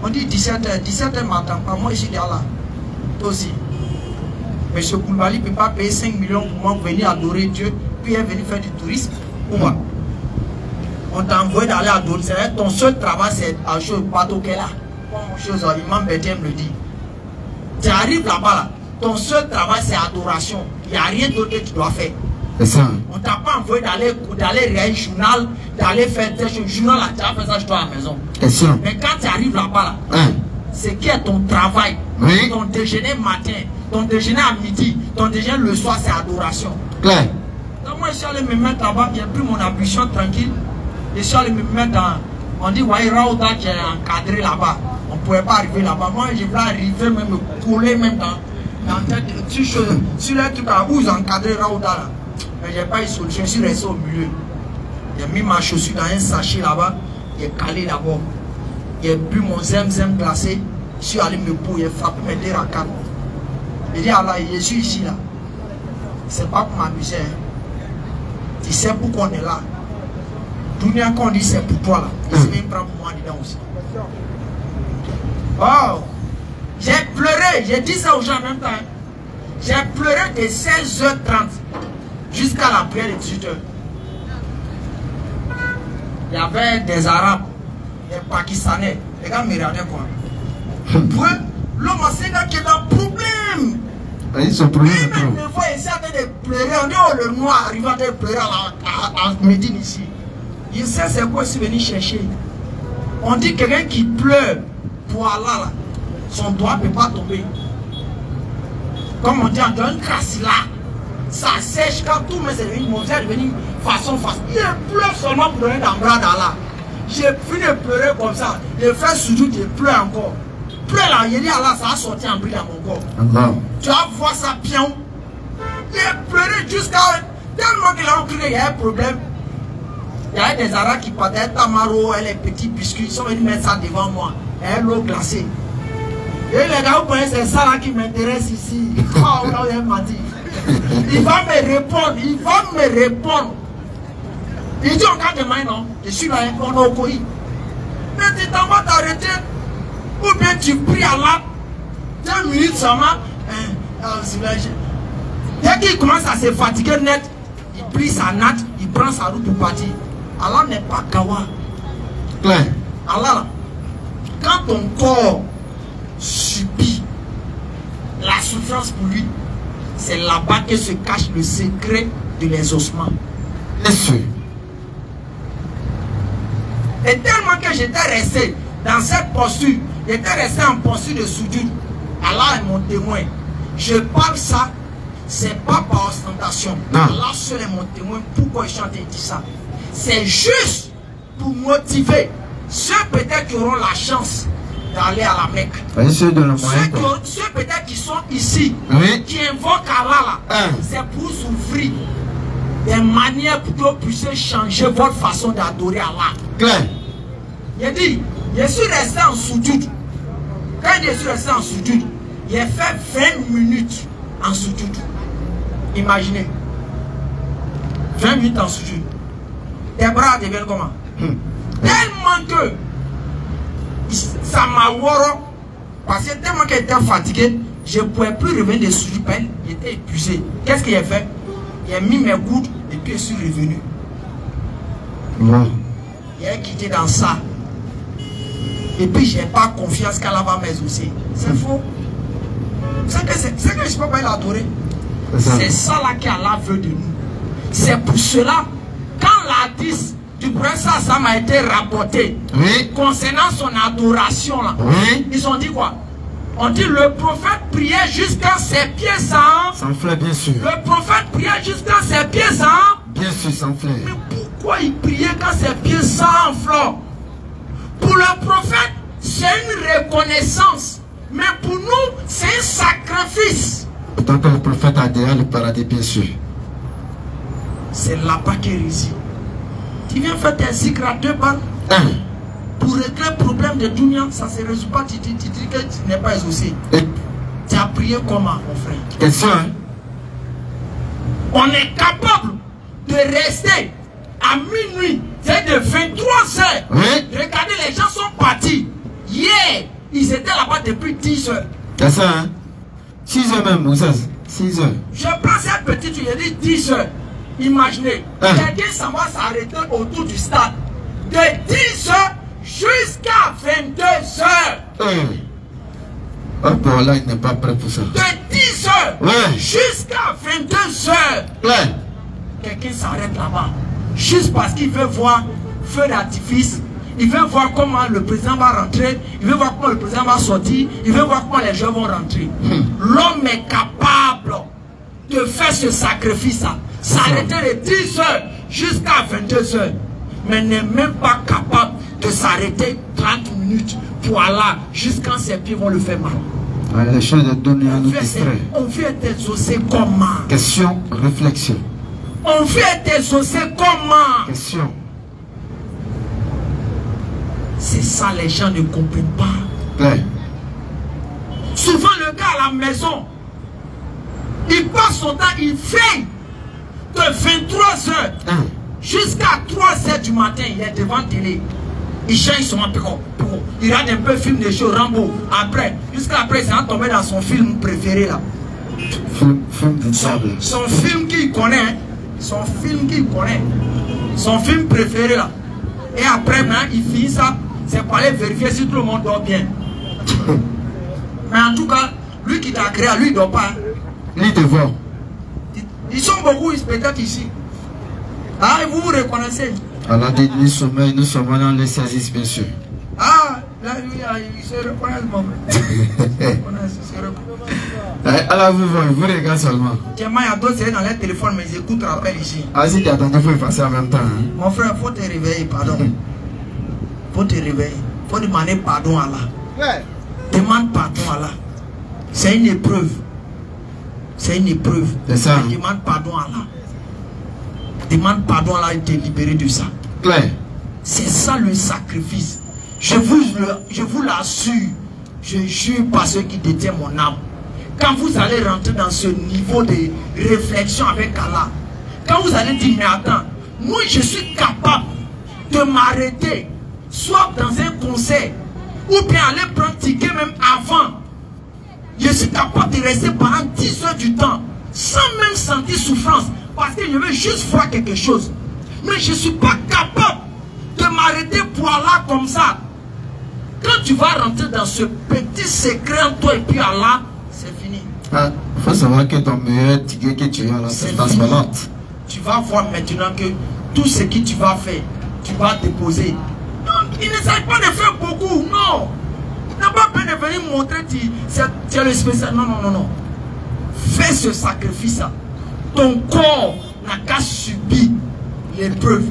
On dit 17h matin. Pas moi, je suis là. Toi aussi. Monsieur Koulibaly ne peut pas payer 5 millions pour moi venir adorer Dieu, puis venir faire du tourisme. Pourquoi? On t'a envoyé d'aller adorer. Ton seul travail, c'est à jouer au bateau qu'elle a. Comme Imam Béthème le dit. Tu arrives là-bas, là, ton seul travail, c'est adoration. Il n'y a rien d'autre que tu dois faire. C'est ça. On t'a pas envoyé d'aller lire un journal, d'aller faire des choses. Journal, là, tu as fait ça chez toi à la maison. C'est ça. Mais quand tu arrives là-bas, là, c'est qui est ton travail? Oui. Ton déjeuner matin, ton déjeuner à midi, ton déjeuner le soir, c'est adoration. Claire. Donc moi, je suis allé me mettre là-bas, j'ai pris mon ambition tranquille. Je suis allé me mettre dans... On dit, ouais, Raouda qui est encadré là-bas. On ne pouvait pas arriver là-bas. Moi, je voulais arriver, même me coller même dans sur les trucs où ils ont encadré Raouda là. Mais je n'ai pas eu solution, je suis resté au milieu. J'ai mis ma chaussure dans un sachet là-bas, j'ai calé d'abord. J'ai bu mon zem glacé, je suis allé me poser, j'ai frappé mes deux racanes. J'ai dit, Allah, je suis ici là. C'est pas pour m'amuser. Tu sais pourquoi on est là. Dunia qu'on dit c'est pour toi là. Il se met prendre pour moi dedans aussi. Oh, j'ai pleuré, j'ai dit ça aux gens en même temps. J'ai pleuré de 16h30 jusqu'à la prière de 18h. Il y avait des Arabes, des Pakistanais. Les gars me regardaient quoi. L'homme a qui est dans problème. Ils sont problèmes. Même une fois, il s'est en train de pleurer. On dit, oh, le noir arrive à pleurer à Médine ici. Il sait c'est quoi s'il venir chercher. On dit quelqu'un qui pleure pour Allah, là, son doigt ne peut pas tomber. Comme on dit, on donne une crasse là. Ça sèche quand tout, mais c'est devenu mauvais, c'est devenu façon. Il pleure seulement pour donner d'embras d'Allah. J'ai fini de pleurer comme ça. Le frère Soudou, je pleure encore. Pleure là, il dit Allah, ça a sorti un bruit dans mon corps. Allah. Tu vas voir ça bien. Il a pleuré jusqu'à... Tellement qu'il a crié, il y a un problème. Il y a des Arabes qui partaient tamaro et les petits biscuits. Ils sont venus mettre ça devant moi. Et l'eau glacée. Et les gars, vous voyez, c'est ça là qui m'intéresse ici. Oh, là, il m'a dit. Il va me répondre. Il va me répondre. Il dit, on garde de main, non? Je suis là, on a au coï. Mais tu t'en vas t'arrêter. Ou bien tu pries à Allah. 10 minutes seulement. Dès qu'il commence à se fatiguer net, il plie sa natte, il prend sa route pour partir. Allah n'est pas kawa. Claire. Allah, quand ton corps subit la souffrance pour lui, c'est là-bas que se cache le secret de l'exaucement. Bien sûr. Et tellement que j'étais resté dans cette posture, j'étais resté en posture de soudure. Allah est mon témoin. Je parle ça, c'est pas par ostentation. Non. Allah seul est mon témoin. Pourquoi je chante et dis ça? C'est juste pour motiver ceux peut-être qui auront la chance d'aller à la Mecque. Ceux peut-être qui sont ici, oui, qui invoquent Allah là, c'est pour s'ouvrir des manières pour que vous puissiez changer votre façon d'adorer Allah. Claire. Il dit, je suis resté en soudure. Quand je suis resté en soudure, j'ai fait 20 minutes en soudure. Imaginez. 20 minutes en soudure. Tes bras deviennent comment? Tellement que ça m'a woré. Parce que tellement que j'étais fatigué, je ne pouvais plus revenir de soudure. J'étais épuisé. Qu'est-ce que j'ai fait? J'ai mis mes gouttes et puis je suis revenu. J'ai quitté dans ça. Et puis je n'ai pas confiance qu'Allah va m'exaucer. C'est faux. C'est que je ne peux pas l'adorer. C'est ça là qu'Allah veut de nous. C'est pour cela, quand l'hadith du prophète ça m'a été rapporté, oui, concernant son adoration là, oui, ils ont dit quoi? On dit le prophète priait jusqu'à ses pieds s'enflaient, bien sûr. Le prophète priait jusqu'à ses pieds bien sûr, s'enflaient. Mais pourquoi il priait quand ses pieds s'enflaient? Pour le prophète, c'est une reconnaissance. Mais pour nous, c'est un sacrifice. Tant que le prophète a déjà le paradis, bien sûr. C'est là-bas qu'il réside. Tu viens faire tes zikr à 2 balles. Pour régler le problème de Dunia, ça ne se résout pas. Tu dis que tu n'es pas exaucé. Tu as prié comment, mon frère? Question, hein? On est capable de rester à minuit, c'est de 23 heures. Oui. Regardez, les gens sont partis. Hier, Ils étaient là-bas depuis 10 heures. C'est ça, hein? 6 heures même, Moussa. 6 heures. Je prends cette petite, il a dit 10 heures. Imaginez, quelqu'un s'en va s'arrêter autour du stade de 10 heures jusqu'à 22 heures. Oh, bon, là, il n'est pas prêt pour ça. De 10 heures jusqu'à 22 heures. Ouais. Quelqu'un s'arrête là-bas. Juste parce qu'il veut voir feu d'artifice. Il veut voir comment le président va rentrer. Il veut voir comment le président va sortir. Il veut voir comment les gens vont rentrer. L'homme est capable de faire ce sacrifice-là. S'arrêter de 10 heures jusqu'à 22 heures. Mais n'est même pas capable de s'arrêter 30 minutes pour Allah jusqu'à ses pieds vont le faire mal. Les choses de donner à nous distraire. On veut être exaucé comment? Question, réflexion. On veut être exaucé comment? Question. C'est ça, les gens ne comprennent pas. Ouais. Souvent, le gars à la maison, il passe son temps, il fait de 23 heures jusqu'à 3 heures du matin, il est devant la télé. Il change son apéro. Il regarde un peu film de show, Rambo. Après, jusqu'à après, il s'est tombé dans son film préféré là. Film de sable. Son film qu'il connaît. Son film qu'il connaît. Son film préféré là. Et après, maintenant, il finit ça. C'est pour aller vérifier si tout le monde dort bien. Mais en tout cas, lui qui t'a créé, lui il dort pas. Lui te voit. Ils sont beaucoup, peut-être ici. Ah, vous vous reconnaissez? Allah dit, nous sommes dans les services, bien sûr. Ah, là, lui, il se reconnaît, mon frère. Allah vous voit, vous regardez seulement. Tiens, il y a d'autres, c'est dans les téléphones, mais ils écoutent rappel ici. Ah, si tu attends, il faut effacer en même temps. Hein? Mon frère, il faut te réveiller, pardon. Il faut te réveiller. Il faut demander pardon à Allah. Demande pardon à Allah. C'est une épreuve. C'est une épreuve. C'est ça. Hein? Demande pardon à Allah. Demande pardon à Allah et te libérer de ça. Claire. C'est ça le sacrifice. Je vous l'assure. Je jure par ceux qui détiennent mon âme. Quand vous allez rentrer dans ce niveau de réflexion avec Allah, quand vous allez dire, mais attends, moi je suis capable de m'arrêter, soit dans un concert, ou bien aller prendre ticket même avant. Je suis capable de rester pendant 10 heures du temps, sans même sentir souffrance, parce que je veux juste voir quelque chose. Mais je ne suis pas capable de m'arrêter pour Allah comme ça. Quand tu vas rentrer dans ce petit secret en toi et puis Allah, c'est fini. Il faut savoir que ton meilleur ticket que tu as là, c'est dans ce moment. Tu vas voir maintenant que tout ce que tu vas faire, tu vas déposer. Non, il ne s'agit pas de faire beaucoup, non. Il n'a pas besoin de venir montrer que tu es le spécial. Non, non, non, non. Fais ce sacrifice-là. Ton corps n'a qu'à subir l'épreuve.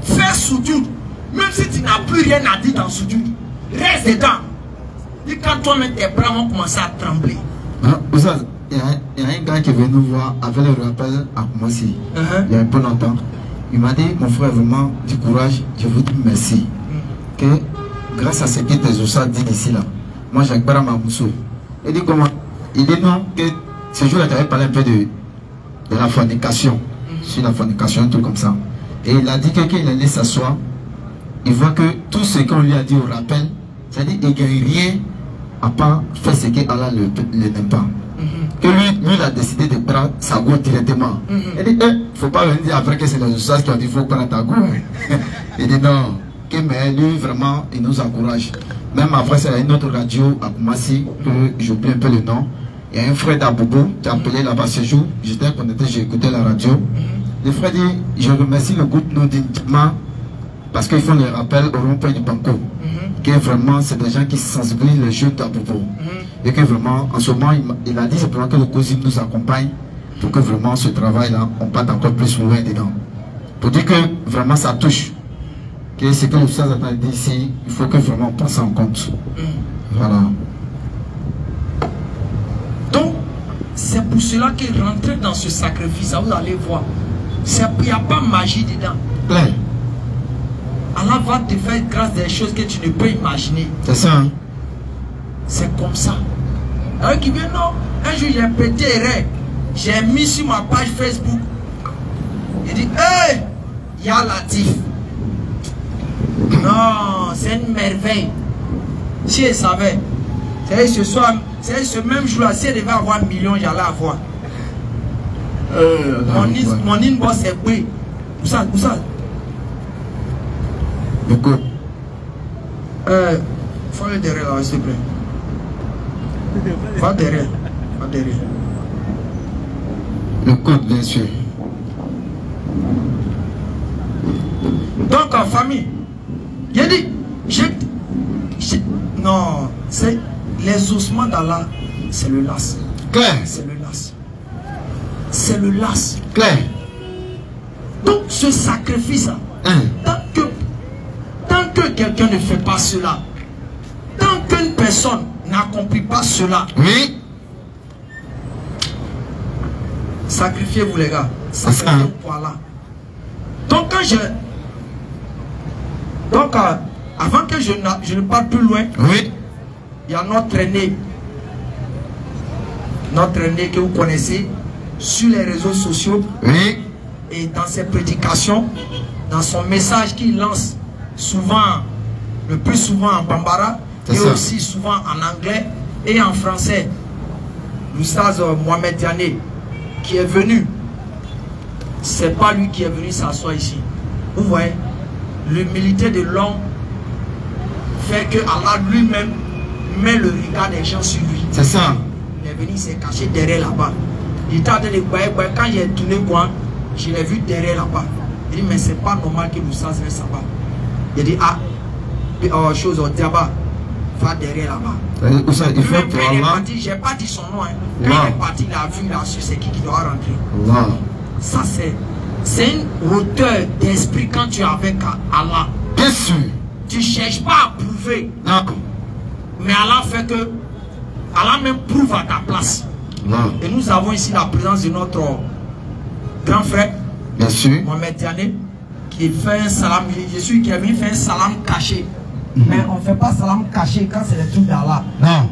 Fais soudoud. Même si tu n'as plus rien à dire dans soudoud. Reste dedans. Et quand toi-même tes bras vont commencer à trembler. Il y a un gars qui est venu nous voir avec le rappel à Koumassi. Il y a un peu longtemps. Il m'a dit, mon frère, vraiment, du courage, je vous dis merci. Que grâce à ce que tes osas dit ici là, moi j'ai Akbara Mamoussou. Il dit comment? Il dit non, que ce jour-là, tu avais parlé un peu de la fornication. Sur la fornication, un truc comme ça. Et il a dit que quand il allait s'asseoir, il voit que tout ce qu'on lui a dit au rappel, c'est-à-dire qu'il ne gagne rien à part faire ce que Allah ne n'aime pas. Que lui, il a décidé de prendre sa go directement. Il dit, il ne faut pas venir dire après que c'est les ustads qui ont dit qu'il faut prendre ta go. Il dit non, que mais lui vraiment, il nous encourage. Même après, c'est une autre radio à Koumassi, que j'oublie un peu le nom. Il y a un frère d'Abobo qui a appelé là-bas ce jour. J'étais connecté, j'ai écouté la radio. Le frère dit, je remercie le groupe Nodintima parce qu'ils font le rappel au rond-point du Banco. Que vraiment, c'est des gens qui sensibilisent les jeunes d'Abobo. Et que vraiment, en ce moment, il a dit simplement que le COSIM nous accompagne pour que vraiment ce travail-là, on parte encore plus loin dedans. Pour dire que vraiment ça touche. Que ce que le Ustaz a dit ici, il faut que vraiment on passe en compte. Voilà. Donc, c'est pour cela que rentrer dans ce sacrifice, vous allez voir. Il n'y a pas de magie dedans. Plein. Allah va te faire grâce des choses que tu ne peux imaginer. C'est ça, hein? C'est comme ça. Alors qui vient, non, un jour j'ai pété erreur. J'ai mis sur ma page Facebook. Il dit, hey, Ya Latif. Non, c'est une merveille. Si elle savait, c'est ce même jour-là, si elle devait avoir 1 million, j'allais avoir. Mon inbox est pris. Où ça? Écoute. Faut le derrière là, s'il te plaît. Va derrière. Écoute, bien sûr. Donc en famille, j'ai dit, non, c'est les ossements d'Allah, c'est le las. Claire. C'est le las. C'est le las. Claire. Donc ce sacrifice-là, tant que quelqu'un ne fait pas cela, tant qu'une personne n'accomplit pas cela, oui. Sacrifiez-vous les gars. Sacrifiez-vous pour Allah. Donc quand avant que je ne parte plus loin, oui. Il y a notre aîné que vous connaissez sur les réseaux sociaux, oui. Et dans ses prédications, dans son message qu'il lance souvent, le plus souvent en bambara, et ça. Aussi souvent en anglais et en français. L'Oustaz Mohamed Diané qui est venu, c'est pas lui qui est venu s'asseoir ici. Vous voyez, l'humilité de l'homme fait que Allah lui-même met le regard des gens sur lui. C'est ça. Il est venu, il s'est caché derrière là-bas. Il était en train de boire. Quand j'ai tourné quoi, je l'ai vu derrière là-bas. Il dit, mais c'est pas normal que nous sachions ça. Il dit, chose au diable, va derrière là-bas. Il faut pour Allah. J'ai pas dit son nom. Hein. Quand il est parti, il a vu là-dessus, c'est qui doit rentrer. Allah. Ça, c'est une hauteur d'esprit quand tu es avec Allah. Bien sûr. Tu ne cherches pas à prouver. Non. Mais Allah fait que Allah même prouve à ta place. Non. Et nous avons ici la présence de notre grand frère, bien sûr, Mohamed Diané, qui fait un salam. Je suis qui a venu faire un salam caché. Mais on ne fait pas salam caché quand c'est le truc d'Allah. Non.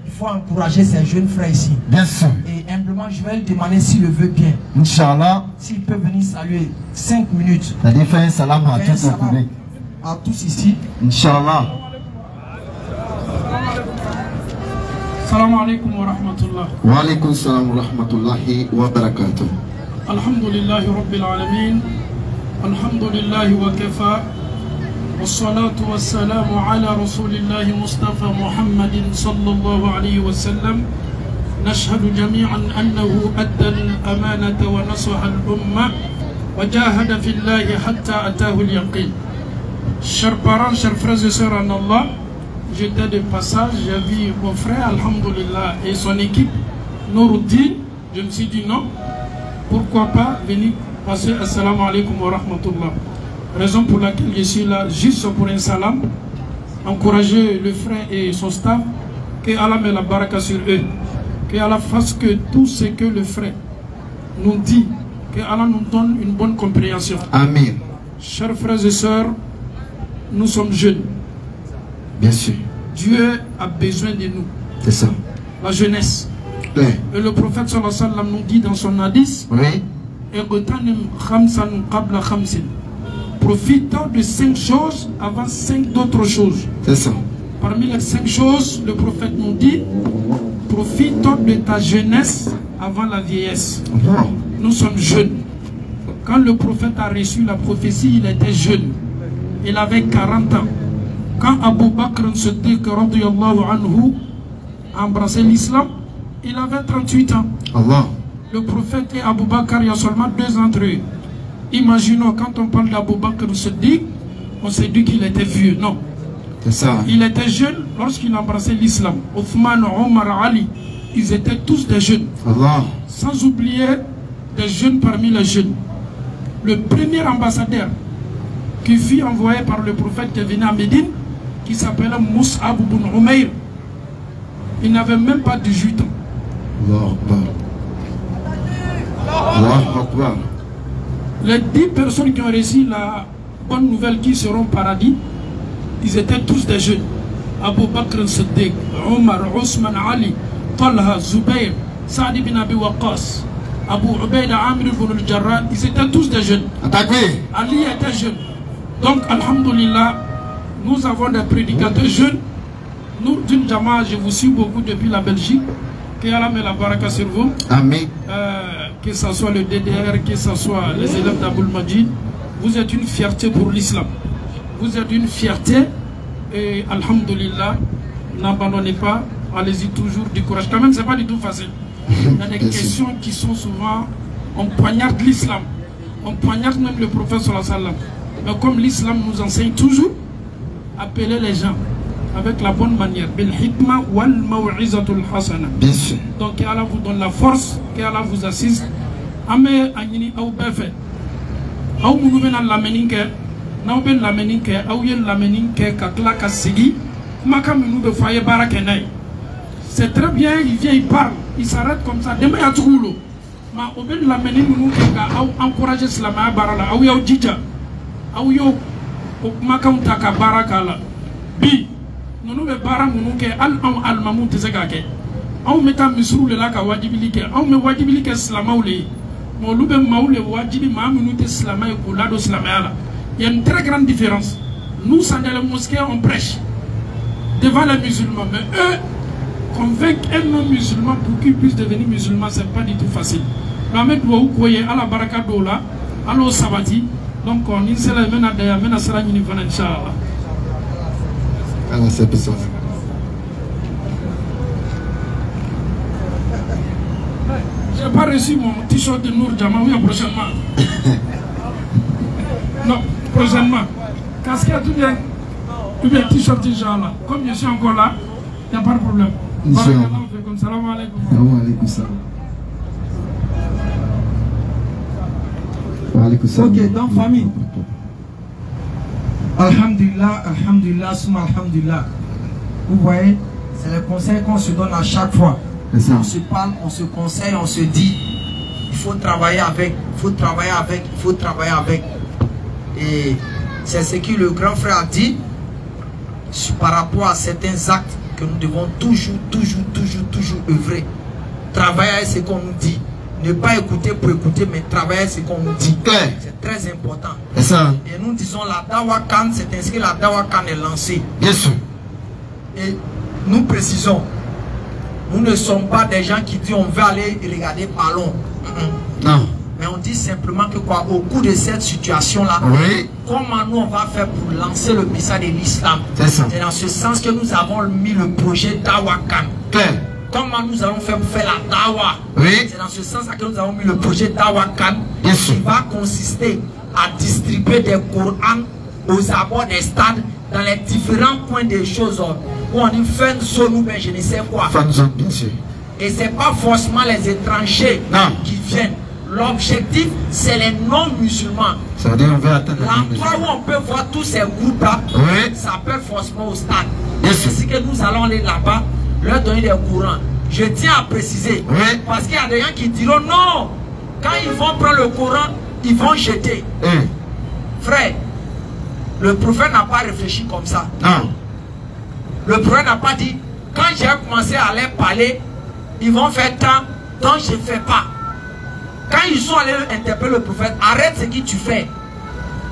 Il faut encourager ces jeunes frères ici. Bien sûr. Et humblement, je vais lui demander s'il le veut bien. Inch'Allah. S'il peut venir saluer 5 minutes. C'est-à-dire faire un salam à tout le public. À tous ici. Inch'Allah. Salam alaikum wa rahmatullah. Wa alaikum salam wa rahmatullahi wa barakatuh. Alhamdulillahi rabbil alamin. Alhamdulillahi wa kafa. والصلاة والسلام على رسول الله مصطفى محمد صلى الله عليه وسلم. نشهد جميعا أنه أدى الأمانة ونصح الأمة وجاهد في الله حتى أتاه اليقين. Chers parents, chers frères et sœurs en Allah, j'étais de passage, j'ai vu mon frère, alhamdulillah, et son équipe, Nouruddin. Je me suis dit non, pourquoi pas venir passer assalamu alaikum wa rahmatullah. Raison pour laquelle je suis là, juste pour un salam, encourager le frère et son staff, que Allah met la baraka sur eux, que Allah fasse que tout ce que le frère nous dit, que Allah nous donne une bonne compréhension. Amen. Chers frères et sœurs, nous sommes jeunes. Bien sûr. Dieu a besoin de nous. C'est ça. La jeunesse. Oui. Et le prophète sallallahu alayhi wa sallam nous dit dans son hadith, oui. Profite de 5 choses avant 5 d'autres choses. C'est ça. Parmi les 5 choses, le prophète nous dit, profite de ta jeunesse avant la vieillesse. Oh. Nous sommes jeunes. Quand le prophète a reçu la prophétie, il était jeune. Il avait 40 ans. Quand Abu Bakr Siddiq radiyallahu anhu a embrassé l'islam, il avait 38 ans. Allah. Le prophète et Abu Bakr, il y a seulement 2 entre eux. Imaginons, quand on parle d'Abu Bakr Siddiq, on s'est dit qu'il était vieux. Non. C'est ça. Il était jeune lorsqu'il embrassait l'islam. Othman, Omar, Ali, ils étaient tous des jeunes. Allah. Sans oublier des jeunes parmi les jeunes. Le premier ambassadeur qui fut envoyé par le prophète qui est venu à Médine, qui s'appelait Mus'ab ibn Umayr, il n'avait même pas 18 ans. Allah Akbar. Allah Akbar. Les 10 personnes qui ont reçu la bonne nouvelle qui seront au paradis, ils étaient tous des jeunes. Abu Bakr Siddiq, Omar, Ousmane, Ali, Talha, Zubayr, Saad ibn Abi Waqqas, Abu Ubaida, Amir ibn al-Jarrah, ils étaient tous des jeunes. Attaquez. Ali était jeune. Donc, alhamdulillah, nous avons des prédicateurs jeunes Nourdine Jama, je vous suis beaucoup depuis la Belgique. Que Allah met la baraka sur vous. Amen. Que ce soit le DDR, que ce soit les élèves d'Aboul Majid, vous êtes une fierté pour l'islam. Vous êtes une fierté et alhamdulillah, n'abandonnez pas, allez-y toujours du courage. Quand même, c'est pas du tout facile. Il y a des questions qui sont souvent, on poignarde l'islam, on poignarde même le prophète sallallahu alayhi wa sallam. Mais comme l'islam nous enseigne toujours, appelez les gens avec la bonne manière. Bil hikma wal maw'izatul hasana. Bien sûr. Donc qu'Allah vous donne la force, qu'Allah vous assiste. Ame anyini au befe. Au mounouvena la meninke, na ben la meninke, au yen la meninke kakla kasigi. Maka mounou foyer barakenay. C'est très bien, il vient, il parle, il s'arrête comme ça. Demain il y a tout l'eau. Ma oben la menin mounou ka encourager slama barala, au yaw djidja. Au yaw maka mutaka barakala. Bi nous me bara mounou al mamou tezegake. On met un misrou le lac à Wadibilike, on met Wadibilike Slamaouli. Mon loube maoule Wadibi Mamounoute Slama et Koulado Slaméala. Il y a une très grande différence. Nous, sans les mosquées, on prêche devant les musulmans. Mais eux, convaincre un non-musulman pour qu'il puisse devenir musulman, c'est pas du tout facile. Lamed Woukoye, à la baraka dola, à l'eau sabati. Donc, on y s'est la mena d'ailleurs, mena sera ni van Inch'Allah. Alors, c'est personne. Je n'ai pas reçu mon t-shirt de Nour Jama, oui, prochainement. Non, prochainement. Casquette ou bien t-shirt Inch'Allah. Comme je suis encore là, il n'y a pas de problème. Salam alaikum. Ok, donc famille. Alhamdulillah, alhamdulillah, souma alhamdulillah. Vous voyez, c'est le conseil qu'on se donne à chaque fois. On se parle, on se conseille, on se dit, il faut travailler avec, il faut travailler avec, il faut travailler avec. Et c'est ce que le grand frère a dit par rapport à certains actes que nous devons toujours œuvrer. Travailler avec ce qu'on nous dit. Ne pas écouter pour écouter, mais travailler ce qu'on nous dit. C'est très important. Et nous disons la Dawakan, c'est ainsi que la Dawakan est lancée. Bien sûr. Et nous précisons, nous ne sommes pas des gens qui disent on veut aller regarder ballon. Non. Mais on dit simplement que quoi, au cours de cette situation-là, oui, comment nous on va faire pour lancer le message de l'islam. C'est dans ce sens que nous avons mis le projet Dawakan. Comment nous allons faire pour faire la dawa. Oui. C'est dans ce sens que nous avons mis le projet Dawakan qui va consister à distribuer des Corans aux abords des stades dans les différents points des choses où on y fait une zone ou bien je ne sais quoi. Bien sûr. Et ce n'est pas forcément les étrangers qui viennent. L'objectif, c'est les non-musulmans. Ça veut dire on veut atteindre l'endroit où on peut voir tous ces groupes-là, oui, ça peut forcément au stade. Yes. C'est que nous allons aller là-bas, leur donner des courants. Je tiens à préciser, oui, parce qu'il y a des gens qui diront non, quand ils vont prendre le Coran, ils vont jeter. Frère, le prophète n'a pas réfléchi comme ça. Non. Le prophète n'a pas dit, quand j'ai commencé à leur parler, ils vont faire tant je ne fais pas. Quand ils sont allés interpeller le prophète, arrête ce que tu fais.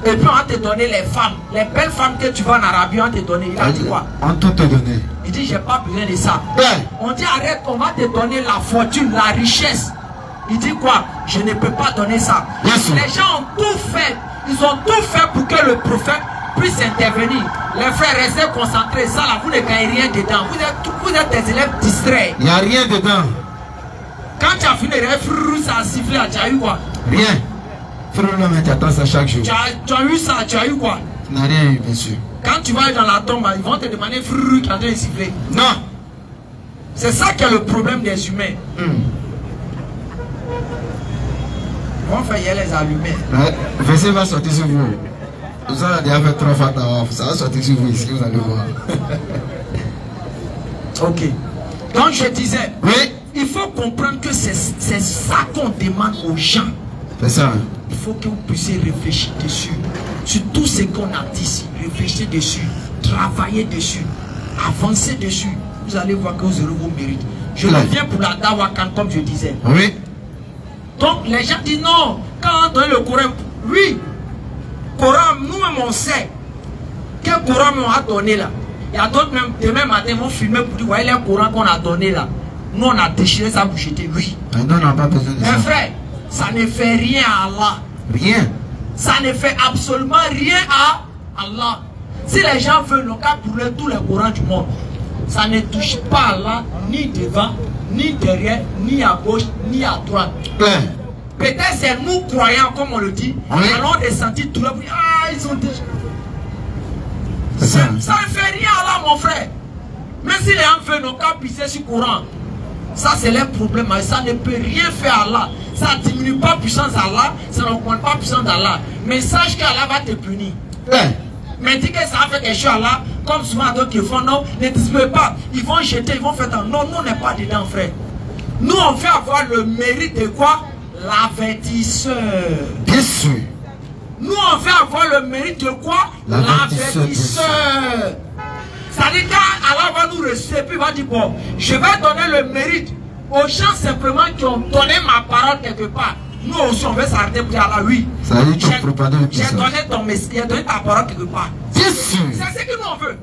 Et puis on va te donner les femmes, les belles femmes que tu vas en Arabie, on va te donner. Il a dit quoi? On tout te donner. Il dit j'ai pas besoin de ça. On dit arrête, on va te donner la fortune, la richesse. Il dit quoi? Je ne peux pas donner ça. Les gens ont tout fait. Ils ont tout fait pour que le prophète puisse intervenir. Les frères, restez concentrés. Ça là, vous ne gagnez rien dedans. Vous êtes des élèves distraits. Il n'y a rien dedans. Quand tu as fini, ça a sifflé, tu as eu quoi? Rien. Frère, tu attends ça chaque jour. Tu as eu ça, tu as eu quoi? Tu n'as rien eu, bien sûr. Quand tu vas dans la tombe, ils vont te demander qui est en train de siffler. Non. C'est ça qui est le problème des humains. Ils vont faire les allumer. Verset va sortir sur vous. Vous avez déjà fait 3 fois, ça va sortir sur vous ici, vous allez voir. Ok. Donc je disais, oui, il faut comprendre que c'est ça qu'on demande aux gens. C'est ça. Il faut que vous puissiez réfléchir dessus. Sur tout ce qu'on a dit ici. Réfléchissez dessus. Travaillez dessus. Avancez dessus. Vous allez voir que vous aurez vos mérites. Je reviens pour la Dawakan comme je disais. Oui. Donc les gens disent non. Quand on donne le Coran, oui. Coran, nous-mêmes on sait. Quel Coran on a donné là? Il y a d'autres même, demain matin, ils vont filmer pour dire, voyez les Corans qu'on a donné là. Nous, on a déchiré ça pour jeter, oui. Mais nous, on n'a pas besoin de ça. Mes frères, ça ne fait rien à Allah. Rien. Ça ne fait absolument rien à Allah. Si les gens veulent, le cas pour tous les Corans du monde, ça ne touche pas Allah, ni devant, ni derrière, ni à gauche, ni à droite. Peut-être c'est nous croyants, comme on le dit, allons ressentir tout le monde. Ah, ils ont déjà. Ça ne fait rien à Allah, mon frère. Même si les gens veulent nos cas pisser sur le Coran, ça c'est leur problème. Ça ne peut rien faire à Allah. Ça ne diminue pas la puissance d'Allah, ça n'augmente pas la puissance d'Allah. Mais sache qu'Allah va te punir. Mais dis que ça va faire quelque chose à Allah, comme souvent d'autres qui font, non, ne dispute pas. Ils vont jeter, ils vont faire tant. Non, nous on n'est pas dedans, frère. Nous on veut avoir le mérite de quoi? L'avertisseur. Bien sûr. Nous on veut avoir le mérite de quoi? L'avertisseur. C'est-à-dire qu'Allah va nous recevoir, puis il va dire, bon, je vais donner le mérite aux gens simplement qui ont donné ma parole quelque part. Nous aussi on veut s'arrêter pour dire Allah, oui. J'ai donné ton message, j'ai donné ta parole quelque part. Bien sûr. C'est ce que nous on veut.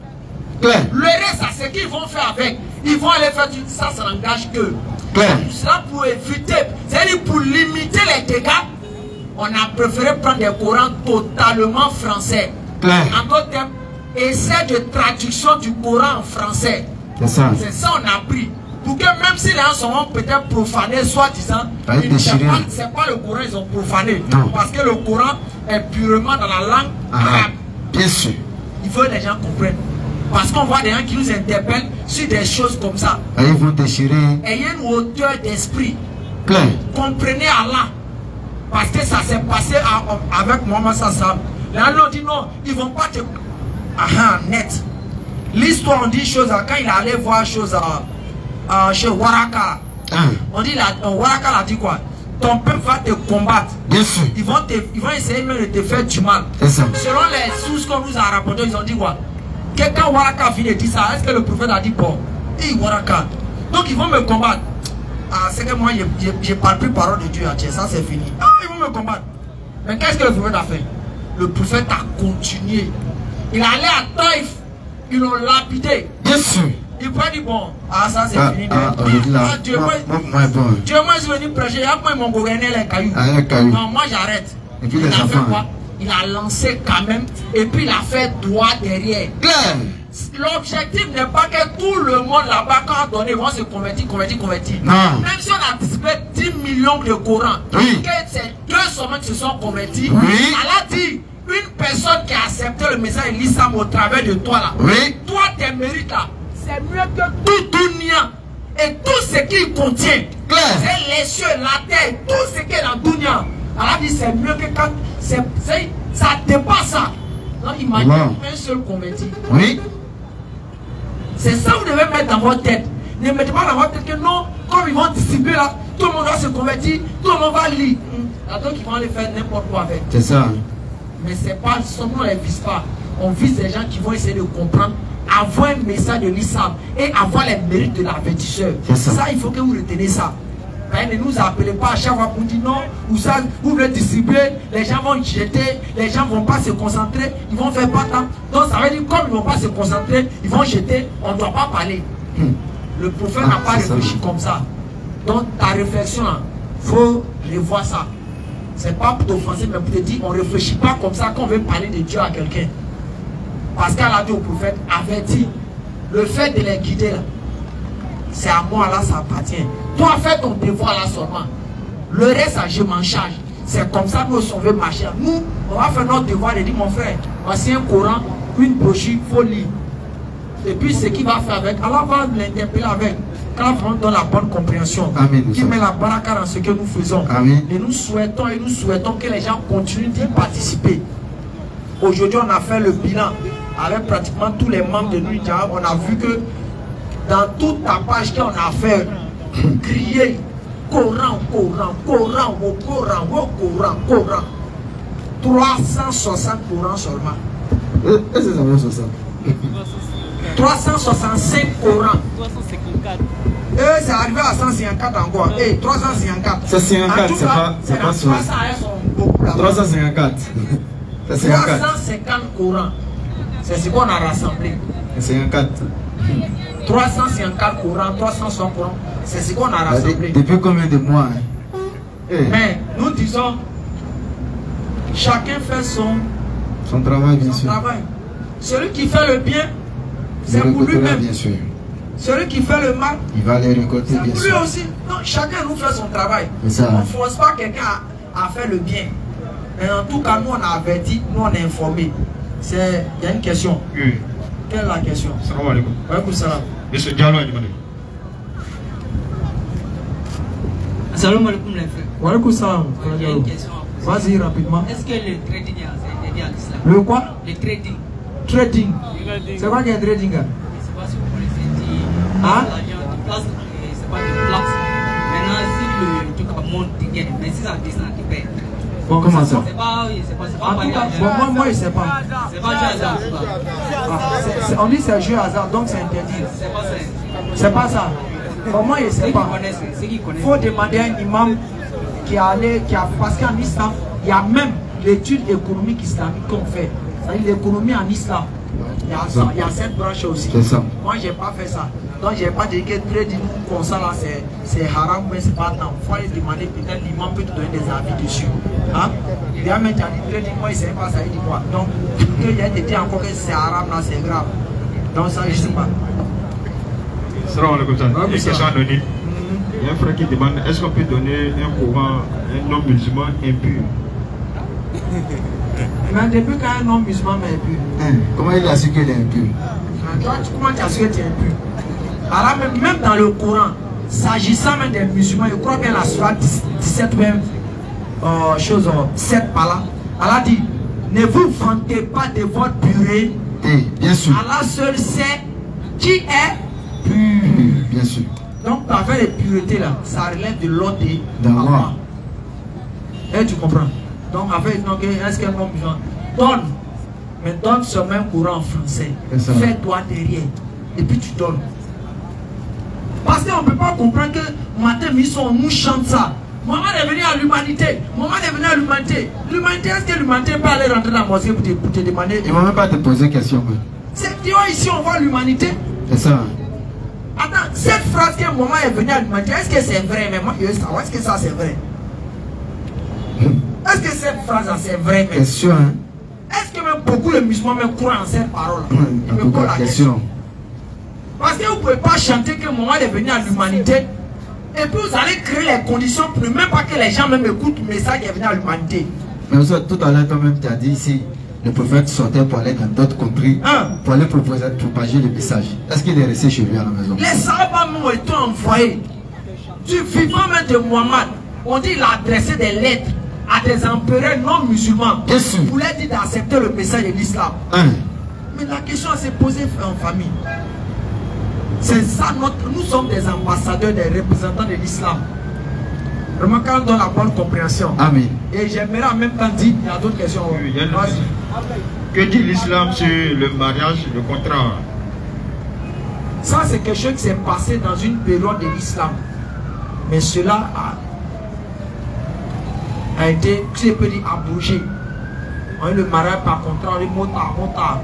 Claire. Le reste, c'est ce qu'ils vont faire avec. Ils vont aller faire du... Ça n'engage que. Cela pour éviter, c'est-à-dire pour limiter les dégâts, on a préféré prendre des Corans totalement français. En d'autres termes, essai de traduction du Coran en français. C'est ça on a pris. Pour que même si les gens sont peut-être profanés, soi-disant, c'est pas le Coran ils ont profané. Non. Parce que le Coran est purement dans la langue arabe. Bien sûr. Il faut que les gens comprennent. Parce qu'on voit des gens qui nous interpellent sur des choses comme ça. Et ils vont déchirer. Ayez une hauteur d'esprit. Claire. Comprenez Allah. Parce que ça s'est passé avec Mohamed Sassam. Là, on dit non, ils ne vont pas te... net. L'histoire, on dit choses, quand il allait voir choses chez Waraka. On dit, Waraka a dit quoi? Ton peuple va te combattre. Bien sûr. Ils vont essayer même de te faire du mal. Selon les sources qu'on nous a rapportées, ils ont dit quoi? Quand Waraka vient de dire ça, est-ce que le prophète a dit bon, Waraka, donc ils vont me combattre. Ah, c'est que moi je parle plus parole de Dieu à Dieu, ça c'est fini. Ah, ils vont me combattre. Mais qu'est-ce que le prophète a fait? Le prophète a continué. Il allait à Taïf, ils l'ont lapidé. Bien sûr. Il peut dire bon, ah ça c'est fini. Dieu moi je suis venu prêcher, il y a moi mon gouverneur les cailloux. Non, moi j'arrête. Et puis il a fait quoi? Il a lancé quand même et puis il a fait droit derrière. L'objectif n'est pas que tout le monde là-bas, quand on donne, vont se convertir. Non. Même si on a anticipé 10 millions de Corans, oui. Que c'est 2 semaines qui se sont convertis, oui. Allah dit, une personne qui a accepté le message de l'islam au travers de toi là, oui. Toi tes mérites là, c'est mieux que tout dunya et tout ce qu'il contient. C'est les cieux, la terre, tout ce qui est dans dunya. Allah dit c'est mieux que quand ça dépasse ça. Donc imagine un seul converti. Oui. C'est ça que vous devez mettre dans votre tête. Ne mettez pas dans votre tête que non, comme ils vont distribuer là, tout le monde va se convertir, tout le monde va lire. Donc ils vont aller faire n'importe quoi avec. C'est ça. Mais c'est pas, on ne les vise pas. On vise les gens qui vont essayer de comprendre, avoir un message de l'islam et avoir les mérites de l'avertisseur. Ça, il faut que vous retenez ça. Ne nous appelez pas à chaque fois pour dire non, ou ça, vous voulez distribuer, les gens vont jeter, les gens ne vont pas se concentrer, ils vont faire pas tant. Donc ça veut dire comme ils ne vont pas se concentrer, ils vont jeter, on ne doit pas parler. Le prophète n'a pas réfléchi comme ça. Donc ta réflexion, il faut revoir ça. C'est pas pour t'offenser, mais pour te dire, on ne réfléchit pas comme ça quand on veut parler de Dieu à quelqu'un. Parce qu'elle a dit au prophète, avertis, le fait de les guider là, c'est à moi là, ça appartient. Toi, fais ton devoir là seulement. Le reste, je m'en charge. C'est comme ça que nous on veut marcher. Nous, on va faire notre devoir et dire, mon frère, voici un Coran, une brochure, il faut lire. Et puis, ce qu'il va faire avec, Allah va l'interpeller avec. Quand on donne la bonne compréhension, qui met la baraka dans ce que nous faisons. Amen. Et nous souhaitons que les gens continuent d'y participer. Aujourd'hui, on a fait le bilan avec pratiquement tous les membres de Nuidja. On a vu que dans toute ta page qu'on a fait, crier Coran, 360 Corans seulement. Est-ce que ça va 60 365 Corans. 354. C'est arrivé à 154 encore. 354. C'est 54, c'est pas sûr. 354. 350 Corans. C'est ce qu'on a rassemblé. 54. 354 Corans, 360 Corans. C'est ce qu'on a rassemblé. Depuis combien de mois hein? Mais nous disons, chacun fait son travail, bien sûr. Travail. Celui qui fait le bien, c'est pour lui-même. Bien sûr. Celui qui fait le mal, il va les récolter, bien sûr. Lui aussi. Non, chacun nous fait son travail. On ne force pas quelqu'un à faire le bien. Mais en tout cas, nous on a averti, nous on a informé. Il y a une question. Oui. Quelle est la question? Salam alaikum. Wa alaikum salam. Monsieur Diallo a demandé. Salam alaikum les frères. Wa alaikum salam. Il y a une question. Vas-y rapidement. Est-ce que le trading est interdit à l'islam? Le quoi? Le trading. Trading. C'est quoi qu'il y a trading? Je ne sais pas si vous connaissez. Hein? C'est pas de place. Maintenant, si le truc monte, mais si ça descend, tu perds. Bon, comment ça? C'est pas en tout cas, bon, moi je sais pas. C'est pas jeu hasard. On dit c'est jeu hasard, donc c'est interdit. C'est pas ça. C'est pas ça. Bon, moi je sais pas. Il faut demander à un imam qui a parce qu'en islam, il y a même l'étude économique islamique qu'on fait. C'est-à-dire l'économie en islam. Il y a cette branche aussi. Moi j'ai pas fait ça. Donc j'ai pas dit que trading comme ça là c'est haram, mais c'est pas tant. Il faut aller demander, peut-être l'imam peut te donner des avis dessus. Hein? Il y a même dit trading, moi il sait pas ça, il dit quoi. Donc il y a des dit encore que c'est haram là, c'est grave. Donc ça je sais pas. Salam alaikum. Une question anonyme. Il y a un frère qui demande, est-ce qu'on peut donner un courant à un homme musulman impur? Mais depuis qu'un homme musulman est impur. Comment il a su qu'il est impur? Comment tu as su que tu es impur? Alors même dans le Coran, s'agissant même des musulmans, je crois bien la sourate 17 même, 7 par là, Allah dit, ne vous vantez pas de votre pureté. Bien sûr. Allah seul sait qui est pur. Bien sûr. Donc, avec les puretés là, ça relève de l'ordre d'Allah. Et tu comprends? Donc, avec, est-ce qu'un homme musulman donne, mais donne ce même courant en français. Fais-toi derrière. Et puis tu donnes. Parce qu'on ne peut pas comprendre que matin, on nous chante ça. Maman est venu à l'humanité. Maman est venu à l'humanité. L'humanité, est-ce que l'humanité peut aller rentrer dans la mosquée pour te demander? Ils ne vont même pas te poser question. C'est tu vois ici, on voit l'humanité. C'est ça. Attends, cette phrase que maman est venu à l'humanité, est-ce que c'est vrai? Mais moi, je veux savoir, est-ce que ça c'est vrai? Est-ce que cette phrase c'est vrai? Question, hein? Est-ce que même beaucoup de musulmans me croient en cette parole? En tout cas, question. Parce que vous ne pouvez pas chanter que maman est venu à l'humanité et puis vous allez créer les conditions pour ne même pas que les gens même écoutent le message qui est venu à l'humanité. Mais tout à l'heure, toi-même, tu as dit ici, le prophète sortait pour aller dans d'autres contrées, pour aller propager le message. Est-ce qu'il est resté chez lui à la maison? Les Sahaba m'ont été envoyés. Du vivant même de Muhammad, on dit qu'il a adressé des lettres à des empereurs non musulmans. Bien sûr. Vous leur dites d'accepter le message de l'islam. Mais la question s'est posée en famille. C'est ça nous sommes des ambassadeurs, des représentants de l'islam. Vraiment quand on donne la bonne compréhension. Amen. Et j'aimerais en même temps dire, il y a d'autres questions. Oui, que dit l'islam sur le mariage, le contrat? Ça c'est quelque chose qui s'est passé dans une période de l'islam. Mais cela a été, je peux dire, abrogé. On a eu le mariage par contrat, on a eu motard.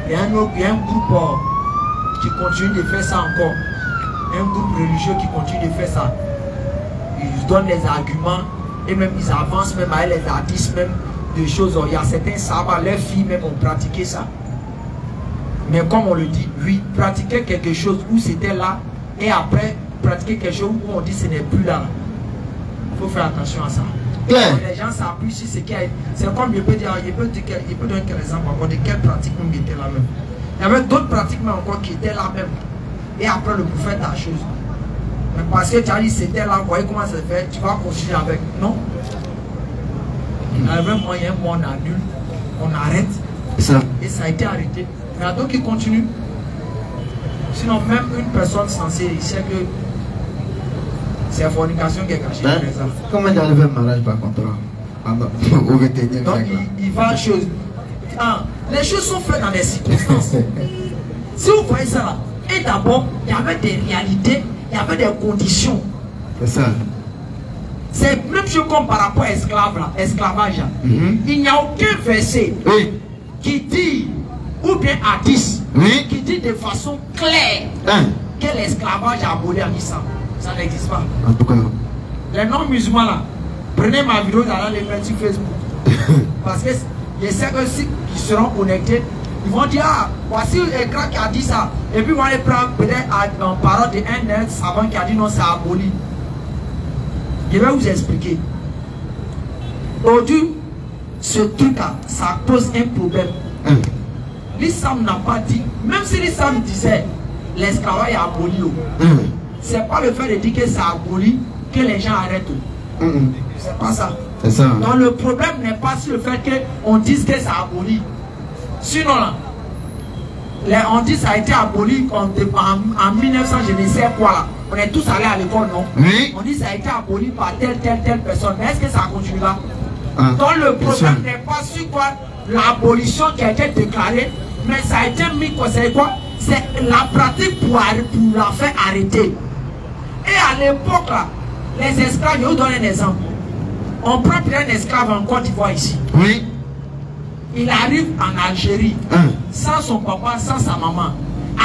Il y a un groupe qui continue de faire ça encore. Un groupe religieux qui continue de faire ça. Ils donnent les arguments et même ils avancent même avec les hadiths même de choses. Il y a certains sabbats, leurs filles même ont pratiqué ça. Mais comme on le dit, oui, pratiquer quelque chose où c'était là et après pratiquer quelque chose où on dit ce n'est plus là. Il faut faire attention à ça. Les gens s'appuient sur ce qui a... C'est comme il peut dire, il peut donner quel exemple encore de quelle pratique même qui était là même. Il y avait d'autres pratiques même encore qui étaient là même. Et après le prophète a chose. Mais parce que tu as dit c'était là, vous voyez comment ça se fait, tu vas continuer avec. Non. Il y avait un moyen, on annule, on arrête. Ça. Et ça a été arrêté. Mais il y a d'autres qui continuent. Sinon même une personne censée, il sait que c'est la fornication qui est cachée. Comment il arrive un mariage par contrat? Au 21e. Donc il va chose. Les choses sont faites dans des circonstances. Si vous voyez ça là, et d'abord, il y avait des réalités, il y avait des conditions. C'est ça. C'est même chose comme par rapport à esclavage. Il n'y a aucun verset qui dit ou bien hadith Oui. qui dit de façon claire que l'esclavage est aboli en islam. Ça n'existe pas. En tout cas. Les non-musulmans là, prenez ma vidéo dans les mettre sur Facebook. Parce que je sais que ceux qui seront connectés, ils vont dire, ah, voici l'écran qui a dit ça. Et puis, on va les prendre peut-être en parole d'un savant qui a dit non, c'est aboli. Je vais vous expliquer. Aujourd'hui, ce truc-là, ça pose un problème. L'islam n'a pas dit, même si l'islam disait l'esclavage est aboli, c'est pas le fait de dire que c'est aboli que les gens arrêtent. C'est pas ça. C'est ça. Donc le problème n'est pas sur le fait qu'on dise que c'est aboli. Sinon là, on dit que ça a été aboli en 1900, je ne sais quoi là. On est tous allés à l'école, non? Oui. On dit que ça a été aboli par telle personne. Mais est-ce que ça continue là? Donc le problème n'est pas sur quoi l'abolition qui a été déclarée, mais ça a été mis quoi? C'est quoi? C'est la pratique pour la faire arrêter. Et à l'époque là, les esclaves, je vous donne un exemple. On prend un esclave en Côte d'Ivoire ici. Oui. Il arrive en Algérie, sans son papa, sans sa maman.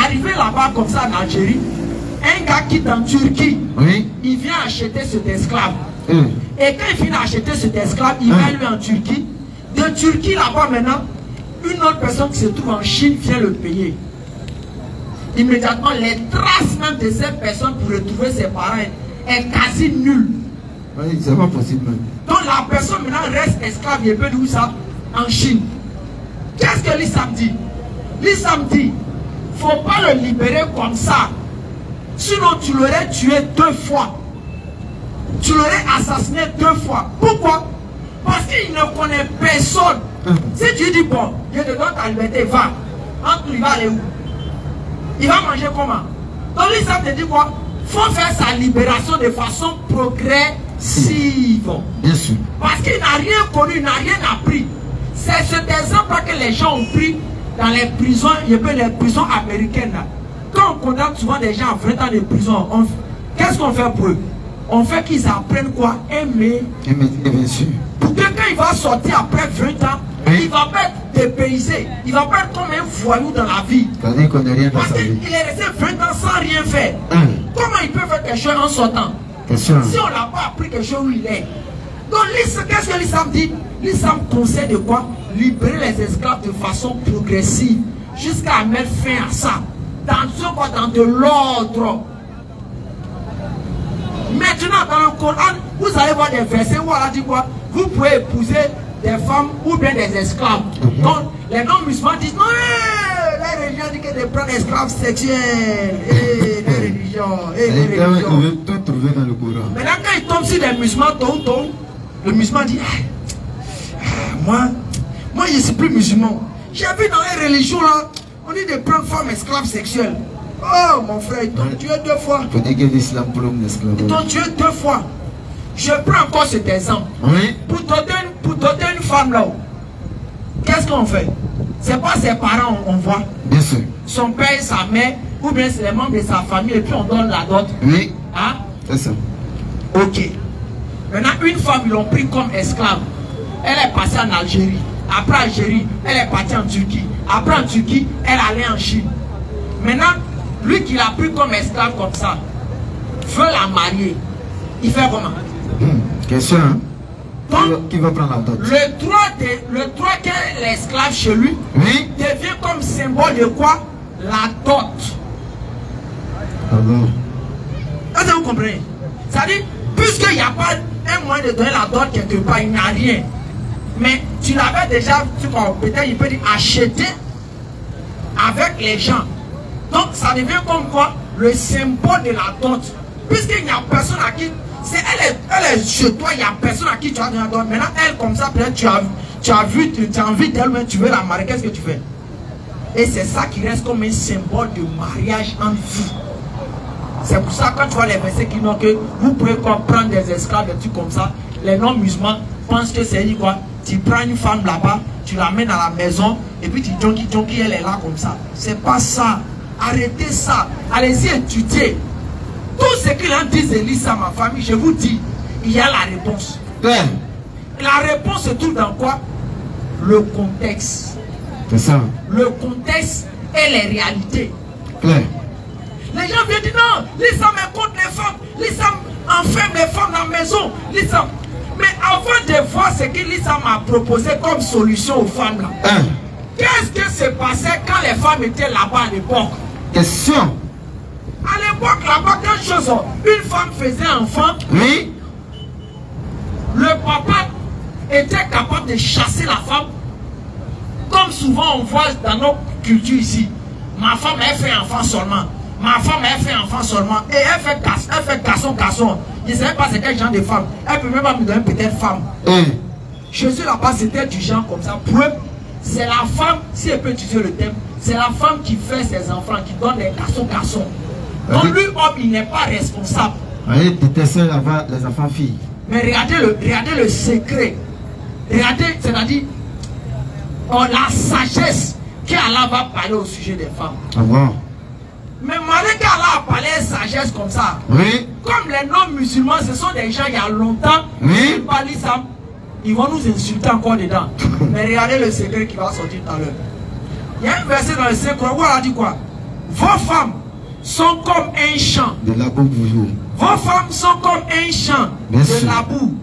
Arrivé là-bas comme ça en Algérie, un gars qui est en Turquie, il vient acheter cet esclave. Et quand il finit d'acheter cet esclave, il va lui en Turquie. De Turquie là-bas maintenant, une autre personne qui se trouve en Chine vient le payer. Immédiatement, les traces même de cette personne pour retrouver ses parents est quasi nulle. Oui, c'est pas possible. Donc la personne maintenant reste esclave, il peut dire où ça? En Chine. Qu'est-ce que l'islam dit? L'islam dit, il ne faut pas le libérer comme ça. Sinon tu l'aurais tué 2 fois. Tu l'aurais assassiné 2 fois. Pourquoi? Parce qu'il ne connaît personne. Si tu dis, bon, je te donne ta liberté, va. Entre il va aller où? Il va manger comment? Donc l'islam te dit quoi? Il faut faire sa libération de façon progressive. Bien sûr. Parce qu'il n'a rien connu, il n'a rien appris. C'est cet exemple que les gens ont pris dans les prisons, les prisons américaines. Là. Quand on condamne souvent des gens à 20 ans de prison, qu'est-ce qu'on fait pour eux? On fait qu'ils apprennent quoi? Aimer. Bien sûr. Pour que quand il va sortir après 20 ans, il va pas être dépaysé. Il va pas être comme un voyou dans la vie. Parce qu'il est resté 20 ans sans rien faire. Comment il peut faire quelque chose en sortant? Si on n'a pas appris quelque chose où il est. Donc qu'est-ce que l'islam dit? L'islam conseille de quoi? Libérer les esclaves de façon progressive jusqu'à mettre fin à ça. Dans de l'ordre. Maintenant, dans le Coran, vous allez voir des versets où Allah dit quoi? Vous pouvez épouser des femmes ou bien des esclaves. Donc, les non-musulmans disent non, la religion dit que de prendre esclaves sexuels. Les religions. On veut tout trouver dans le Coran. Maintenant, quand il tombe sur des musulmans, le musulman dit moi, je ne suis plus musulman. J'ai vu dans les religions là, on dit de prendre femme esclave sexuelle. Oh mon frère, ils t'ont tué 2 fois. Il faut dire que l'islam prône l'esclavage. Ils t'ont tué 2 fois. Je prends encore cet exemple. Oui. Pour doter une femme là, qu'est-ce qu'on fait? C'est pas ses parents on voit. Bien sûr. Son père et sa mère, ou bien c'est les membres de sa famille et puis on donne la dot. Oui. Hein? C'est ça. Ok. Maintenant, une femme, ils l'ont pris comme esclave. Elle est passée en Algérie. Après Algérie, elle est partie en Turquie. Après en Turquie, elle allait en Chine. Maintenant, lui qui l'a pris comme esclave comme ça, veut la marier. Il fait comment? Question, hein? Donc, qui va prendre la dot? Le droit qu'est l'esclave chez lui devient comme symbole de quoi? La dot. Alors. Est-ce que vous comprenez? C'est-à-dire, puisqu'il n'y a pas un moyen de donner la dot quelque part, il n'y a rien. Mais tu l'avais déjà, peut-être il peut dire acheter avec les gens. Donc ça devient comme quoi? Le symbole de la dot. Puisqu'il n'y a personne à qui. Elle est chez toi, il n'y a personne à qui tu as donné la dot. Maintenant, elle comme ça, peut-être tu as envie d'elle, mais tu veux la marier, qu'est-ce que tu fais? Et c'est ça qui reste comme un symbole de mariage en vie. C'est pour ça quand tu vois les versets qui disent que vous pouvez prendre des esclaves, des trucs comme ça, les non-musulmans pensent que c'est quoi? Tu prends une femme là-bas, tu l'amènes à la maison, et puis tu jonki, elle est là comme ça. C'est pas ça. Arrêtez ça. Allez-y étudier. Tout ce qu'il en dit de l'islam à ma famille, je vous dis, il y a la réponse. La réponse se trouve dans quoi? Le contexte. C'est ça. Le contexte et les réalités. Claire. Les gens viennent dire non, l'islam est contre les femmes, l'islam enferme les femmes dans la maison, l'islam. Mais avant de voir ce que l'islam a proposé comme solution aux femmes là, qu'est-ce qui se passait quand les femmes étaient là-bas à l'époque? Question. À l'époque là-bas, quelque chose, une femme faisait enfant. Oui. Le papa était capable de chasser la femme. Comme souvent on voit dans notre culture ici. Ma femme elle fait enfant seulement. Ma femme elle fait enfant seulement. Et elle fait garçon. Je ne sais pas c'est quel genre de femme. Elle peut même pas me donner peut-être femme. Jésus là-bas c'était du genre comme ça. Pour eux, c'est la femme, si elle peut utiliser le thème, c'est la femme qui fait ses enfants, qui donne des garçons. Donc lui, homme, il n'est pas responsable. Il détestait avoir les enfants filles. Mais regardez le secret. Regardez, c'est-à-dire la sagesse qu'Allah va parler au sujet des femmes. Ah bon? Mais malgré qu'Allah a parlé de sagesse comme ça, oui. Comme les non-musulmans, ce sont des gens il y a longtemps, oui. Ils vont nous insulter encore dedans. Mais regardez le secret qui va sortir tout à l'heure. Il y a un verset dans le Saint-Coran où elle a dit quoi? Vos femmes sont comme un champ. De la boue. Vos femmes sont comme un champ de la boue.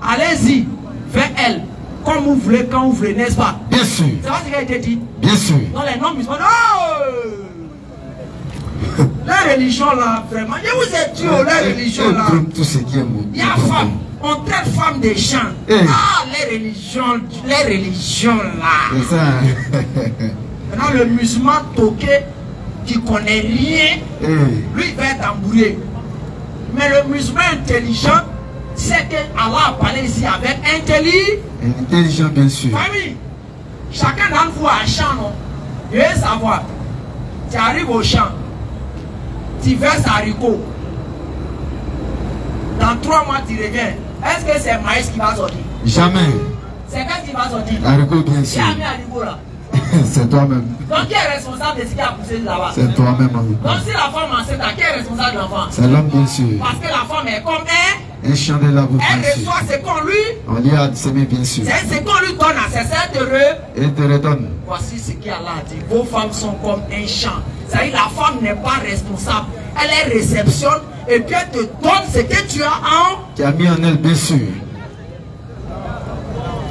Allez-y vers elles. Comme vous voulez, quand vous voulez, n'est-ce pas? Bien sûr. C'est pas ce qui a été dit? Bien sûr. Non, les non-musulmans, la religion là, vraiment, je vous ai dit, la religion là. Tout ce qui est bon. Il y a femmes, on traite femmes des champs. Ah, les religions là. C'est ça. Maintenant, le musulman toqué, qui connaît rien, lui il va être embrouillé. Mais le musulman intelligent, c'est que Allah a parlé ici avec intelligent, bien sûr. Famille, chacun d'entre vous a un champ, non? Je veux savoir. Tu arrives au champ, tu verses haricots. Dans 3 mois, tu reviens. Est-ce que c'est maïs qui va sortir? Jamais. C'est qu'est-ce qui va sortir? Haricot, bien sûr. Qui a mis haricot là? C'est toi-même. Donc qui est responsable de ce qui a poussé là-bas? C'est toi-même. Donc si la femme enceinte, qui est responsable de l'enfant? C'est l'homme, bien sûr. Parce que la femme est comme un champ de labour. Elle reçoit ce qu'on lui. On lui a semé, bien sûr. C'est ce qu'on lui donne à ses sœurs de et te redonne. Voici ce qu'Allah a dit. Vos femmes sont comme un champ. C'est-à-dire la femme n'est pas responsable. Elle les réceptionne et puis elle te donne ce que tu as en. Tu as mis en elle, bien sûr.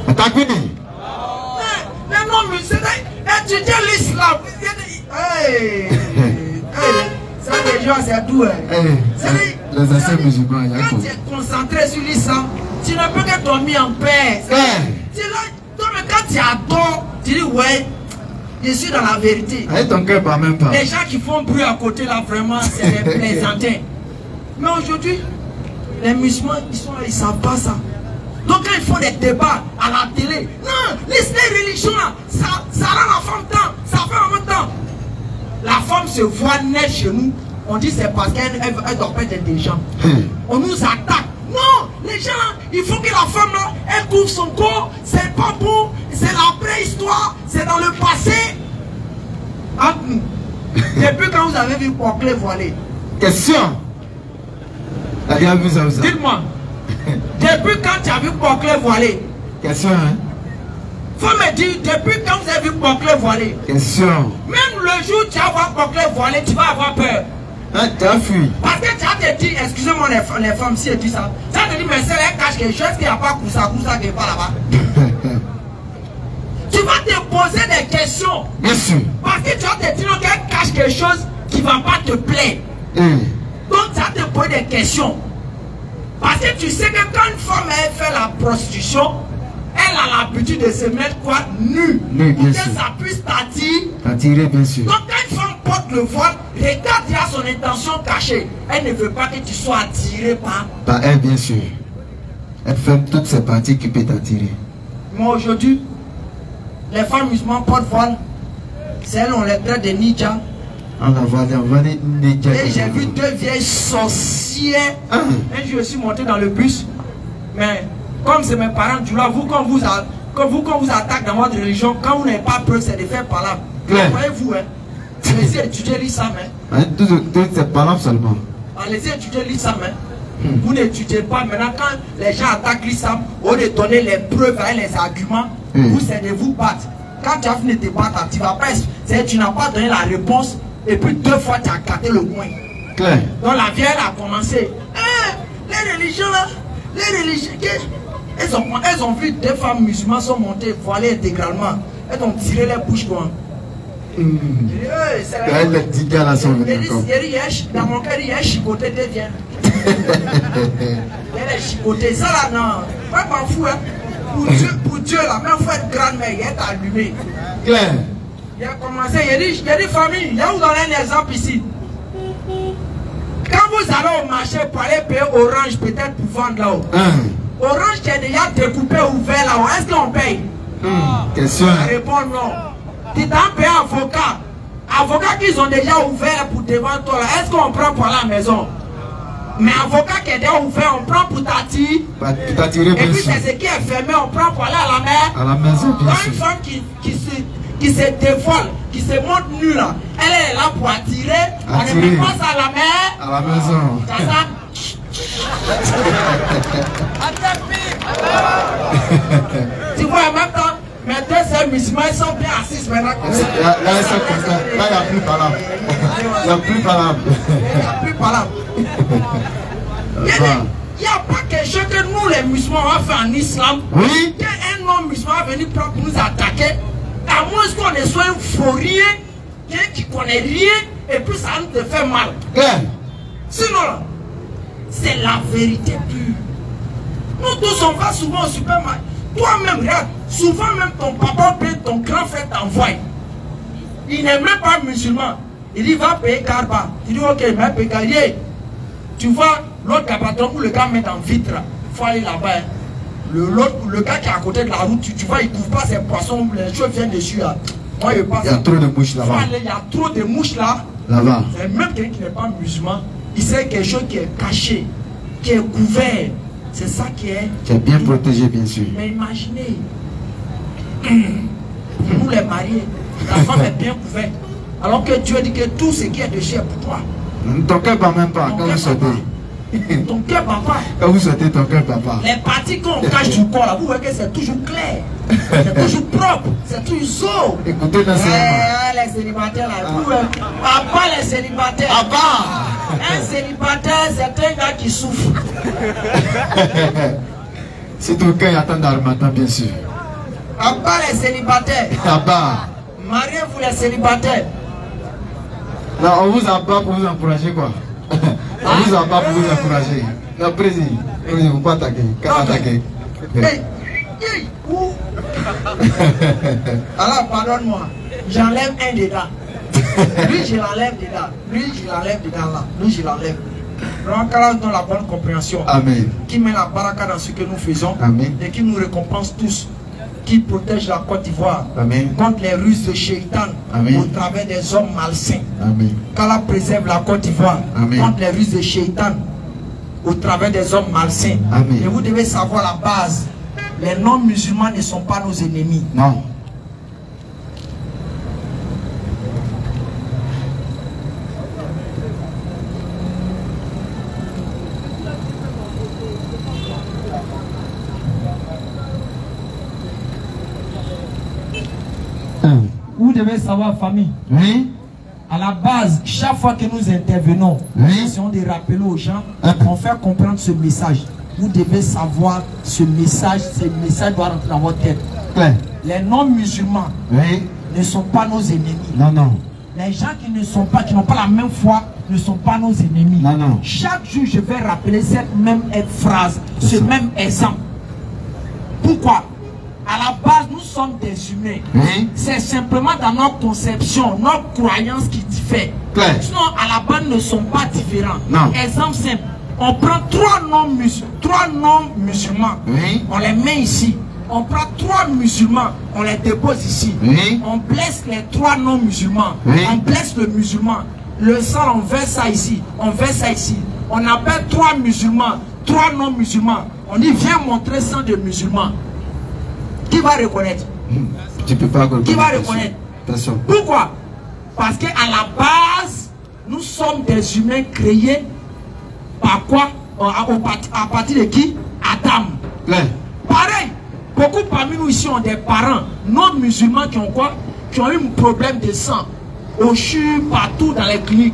T'as connu? Mais non, mais c'est étudier l'islam. Ça déjà c'est tout. Les anciens musulmans, il y a quand tu es concentré sur l'islam, tu ne peux que dormir en paix. Quand tu adores, tu dis ouais, je suis dans la vérité. Ton cœur pas même pas. Les gens qui font bruit à côté là, vraiment, c'est des plaisantins. Mais aujourd'hui, les musulmans, ils sont là, ils ne savent pas ça. Donc quand ils font des débats à la télé, non, les religions là, ça rend la femme temps, ça fait en même temps. La femme se voit naître chez nous, on dit c'est parce qu'elle doit pas être intelligente. On nous attaque. Non, les gens là, il faut que la femme là, elle couvre son corps, c'est pas bon, c'est la préhistoire, c'est dans le passé. Depuis quand vous avez vu Poclé voilé? Question. Dites-moi. Depuis quand tu as vu Poclé voilé? Question, hein? Faut me dire, depuis quand vous avez vu Poclé voilé? Question. Même le jour où tu vas voir Poclé voilé, tu vas avoir peur. Tu as fui. Parce que tu as te dit, excusez-moi les femmes si elles disent ça. Tu as te dit, mais c'est elle cache quelque chose, qu'il n'y a pas Koussa qui n'est pas là-bas. Tu vas te poser des questions. Bien sûr. Parce que tu vas te dire qu'elle cache quelque chose qui ne va pas te plaire. Donc tu vas te poser des questions. Parce que tu sais que quand une femme elle fait la prostitution, elle a l'habitude de se mettre quoi? Nue. Pour que ça puisse t'attirer, bien sûr. Donc quand une femme porte le voile, regarde, il y a son intention cachée. Elle ne veut pas que tu sois attiré par elle, bien sûr. Elle ferme toutes ces parties qui peuvent t'attirer. Mais aujourd'hui, les femmes musulmanes portent voile. C'est elles, on les traite de ninja. On va ninja. Et j'ai vu 2 vieilles sorcières. Un jour, je suis monté dans le bus. Mais comme c'est mes parents du là, quand vous attaquez dans votre religion, quand vous n'avez pas peur, c'est de faire parler. Voyez-vous, hein? Allez-y étudier l'islam, hein? Toutes ces paroles seulement. Allez-y étudier l'islam, hein? Vous n'étudiez pas. Maintenant, quand les gens attaquent l'islam, au lieu de donner les preuves et les arguments, vous c'est de vous battre. Quand tu as fini de te battre, tu vas pas, tu n'as pas donné la réponse et puis 2 fois tu as gâté le coin. Claire. Donc la vieille a commencé. Les religions là, les religions, elles ont vu 2 femmes musulmanes sont montées, voilées intégralement. Elles ont tiré les bouches quoi. Les 10 gars là sont venus encore. Dans mon cœur, il y a un chicoté de viens. Il y a des chicotés. Ça là, non. Pas m'en fous, hein. Pour Dieu, la même fois être grand-mère, il est allumé. Claire. Il a commencé, il y a des familles. Il y a vous donner un exemple ici. Quand vous allez au marché pour aller payer Orange, peut-être pour vendre là-haut. Orange qui est déjà découpé, ouvert là-haut, est-ce qu'on paye? Question. Réponds non. Tu t'en payes avocat. Avocat qu'ils ont déjà ouvert pour te vendre toi là, est-ce qu'on prend pour la maison? Mais avocat qui est déjà ouvert, on prend pour t'attirer. Et puis c'est ce qui est fermé, on prend pour aller à la mer. À la maison, bien sûr. Une femme qui se dévoile, qui se montre nue là, elle est là pour attirer. On ne met pas ça à la mer. À la maison. Tu vois, en même temps, mes 2 sœurs musulmanes, ils sont bien assises maintenant. Là, il n'y a plus parlable. Il n'y a plus parlable. Il n'y a plus parlable. Il n'y a pas quelque chose que nous, les musulmans, on va faire en islam. Oui. Qu'un non-musulman va venir pour nous attaquer. À moins qu'on ne soit un faurien, quelqu'un qui ne connaît rien, et puis ça nous fait mal. Sinon, c'est la vérité pure. Nous tous, on va souvent au supermarché. Toi-même, regarde, souvent même ton papa paye, ton grand frère t'envoie. Il n'est même pas musulman. Il dit, va payer Karba. Il dit, ok, il va payer Karba. Tu vois, l'autre patron où le gars met en vitre, il faut aller là-bas. Le gars qui est à côté de la route, tu vois, il ne couvre pas ses poissons, les choses viennent dessus. Là. Moi, il y a trop de mouches là-bas. Il y a trop de mouches là. Là-bas. Même quelqu'un qui n'est pas musulman, il sait quelque chose qui est caché, qui est couvert. C'est ça qui est. Qui est bien protégé, bien sûr. Mais imaginez, nous les mariés, la femme est bien couverte. Alors que Dieu dit que tout ce qui est de chez pour toi. Ton cœur ne bat même pas quand vous sautez. Ton cœur ne bat pas. Quand vous sautez, ton cœur ne bat pas. Les parties qu'on cache du corps, là, vous voyez que c'est toujours clair. C'est toujours propre. C'est toujours so. Écoutez l'enseignement. Les célibataires là. Papa, les célibataires. Papa. Un célibataire, c'est un gars qui souffre. Si ton cœur attend dans le matin, bien sûr. Papa, les célibataires. Papa. Mariez-vous les célibataires. Là, on vous abat pour vous encourager quoi? On vous abat pour vous encourager. Non, président, vous ne pouvez pas attaquer. Quand attaquer. Alors, pardonne-moi. J'enlève un dedans. Lui, je l'enlève dedans. Lui, je l'enlève dedans là. Lui, je l'enlève. Donc, Allah nous donne la bonne compréhension. Amen. Qui met la baraka dans ce que nous faisons. Amen. Et qui nous récompense tous. Qui protège la Côte d'Ivoire contre les ruses de Shaitan au travers des hommes malsains. Qu'Allah préserve la Côte d'Ivoire contre les ruses de Shaitan au travers des hommes malsains. Et vous devez savoir la base. Les non-musulmans ne sont pas nos ennemis. Non. Vous devez savoir, famille. Oui. À la base, chaque fois que nous intervenons, nous essayons de rappeler aux gens, pour faire comprendre ce message. Vous devez savoir ce message doit rentrer dans votre tête. Les non-musulmans ne sont pas nos ennemis. Non, non. Les gens qui n'ont pas la même foi ne sont pas nos ennemis. Non, non. Chaque jour, je vais rappeler cette même phrase, ce même exemple. Pourquoi? À la base, nous sommes des humains. C'est simplement dans notre conception, notre croyance qui diffère. Sinon, à la base, ne sont pas différents. Non. Exemple simple. On prend 3 non-musulmans. On les met ici. On prend 3 musulmans. On les dépose ici. On blesse les 3 non-musulmans. On blesse le musulman. Le sang, on verse ça ici. On verse ça ici. On appelle 3 musulmans. 3 non-musulmans. On dit, viens montrer sang de musulmans. Qui va reconnaître? Tu peux pas reconnaître. Qui va reconnaître? Pourquoi? Parce qu'à la base, nous sommes des humains créés par quoi? À partir de qui? Adam. Pareil, beaucoup parmi nous ici ont des parents. non-musulmans qui ont quoi? Qui ont eu un problème de sang. Au CHU, partout dans les cliniques.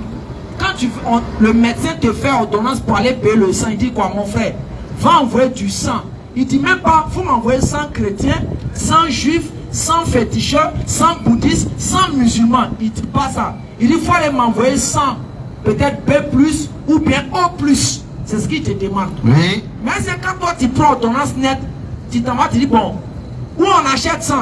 Quand le médecin te fait ordonnance pour aller payer le sang, il dit quoi, mon frère? Va envoyer du sang. Il dit même pas, il faut m'envoyer 100 chrétiens, 100 juifs, 100 féticheurs, 100 bouddhistes, 100 musulmans. Il dit pas ça. Il dit, il faut aller m'envoyer 100, peut-être B+, ou bien O+. C'est ce qu'il te demande. Oui. Mais c'est quand toi tu prends ordonnance nette, tu t'en vas, tu dis, bon, où on achète 100?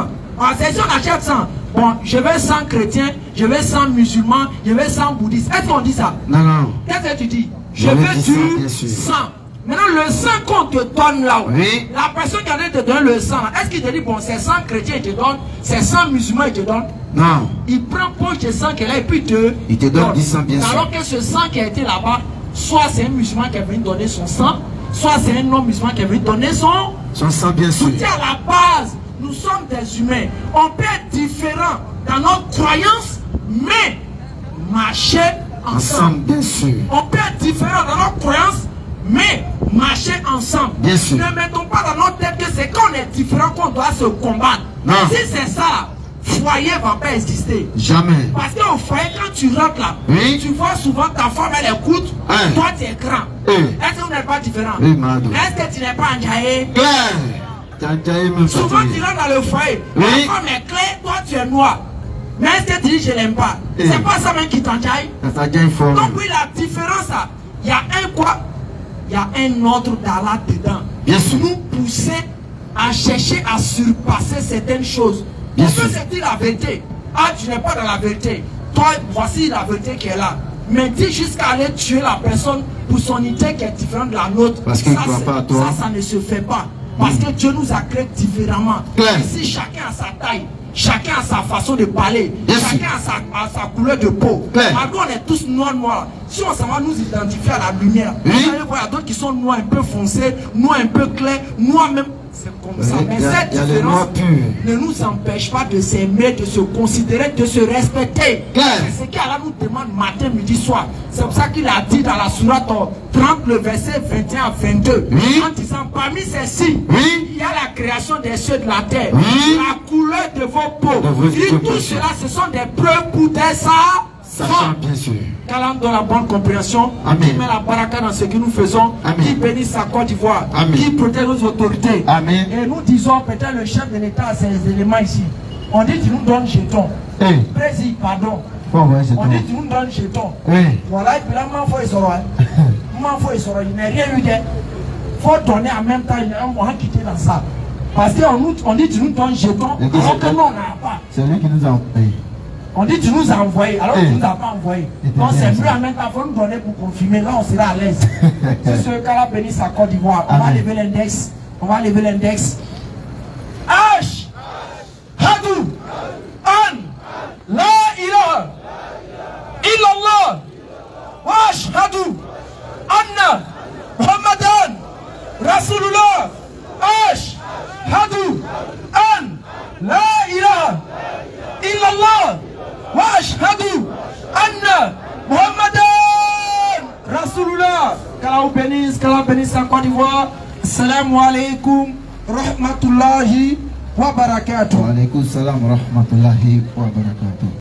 Si on achète 100, bon, je veux 100 chrétiens, je veux 100 musulmans, je veux 100 bouddhistes. Est-ce qu'on dit ça? Non, non. Qu'est-ce que tu dis? Je veux du 100. Maintenant, le sang qu'on te donne là, oui. La personne qui en train de te donner le sang, est-ce qu'il te dit, bon, c'est 100 chrétiens, il te donne, c'est 100 musulmans, il te donne? Non. Il prend poche de sang qu'elle a et puis il te donne 10 sang, bien sûr. Alors que ce sang qui a été là-bas, soit c'est un musulman qui est venu donner son sang, soit c'est un non-musulman qui est venu donner son sang, bien sûr. Tout est à la base. Nous sommes des humains. On peut être différents dans notre croyance, mais marcher ensemble. Bien sûr. On peut être différents dans notre croyance, mais marcher ensemble. Bien sûr. Ne mettons pas dans notre tête que c'est quand on est différent qu'on doit se combattre. Non. Si c'est ça, foyer ne va pas exister. Jamais. Parce qu'au foyer, quand tu rentres là, oui. Tu vois souvent ta femme, elle écoute, toi tu es grand. Est-ce que vous n'êtes pas différent? Est-ce que tu n'es pas enjaillé? Souvent tu rentres dans le foyer, la femme est claire, toi tu es noir. Mais est-ce que tu dis je l'aime pas? C'est pas ça même qui t'enjaille. Donc oui, la différence, il y a un quoi? Il y a un ordre d'Allah dedans. Bien sûr. Nous pousser à chercher à surpasser certaines choses. On peut se dire la vérité. Ah, tu n'es pas dans la vérité. Toi, voici la vérité qui est là. Mais dis jusqu'à aller tuer la personne pour son idée qui est différente de la nôtre. Parce qu'il ne croit pas à toi. Ça ne se fait pas. Parce que Dieu nous a créés différemment. Ici, chacun a sa taille. Chacun a sa façon de parler. Chacun a sa couleur de peau. Malgré on est tous noirs. Si on s'en va nous identifier à la lumière, vous allez voir, il y a d'autres qui sont noirs un peu foncés, noirs un peu clairs, noirs même. C'est comme ça. Mais cette différence ne nous empêche pas de s'aimer, de se considérer, de se respecter. C'est ce qu'Allah nous demande matin, midi, soir. C'est pour ça qu'il a dit dans la sourate 30, le verset 21 à 22. En disant, parmi ces-ci, il y a la création des cieux de la terre, la couleur de vos peaux. Tout cela, ce sont des preuves pour des sachant, bien sûr. Qu'Allah donne la bonne compréhension, qui met la baraka dans ce que nous faisons, qui bénisse sa Côte d'Ivoire, qui protège nos autorités. Amen. Et nous disons, peut-être le chef de l'État a ces éléments ici. On dit, tu nous donnes jeton. Président, pardon. On dit, tu nous donnes jeton. Voilà, et puis là, il n'a rien eu d'être. Il faut donner en même temps, on va quitter dans ça. Parce qu'on dit, tu nous donnes jeton, alors que nous, on n'a pas. C'est lui qui nous a payé. On dit tu nous as envoyé, alors tu ne nous as pas envoyé. Donc c'est mieux en même temps, il faut nous donner pour confirmer. Là, on sera à l'aise. C'est ce qu'Allah bénisse à Côte d'Ivoire. On va lever l'index. On va lever l'index. Ash Hadou An La ilaha illallah Wa ashhadu Anna Muhammadan Rasulullah Ash Hadou An La ilaha illallah wa ashhadu anna Muhammadan Rasulullah. Qu'Allah bénisse en Côte d'Ivoire. Assalamu alaikum rahmatullahi wa barakatuh. Wa alaikum salam rahmatullahi wa barakatuh.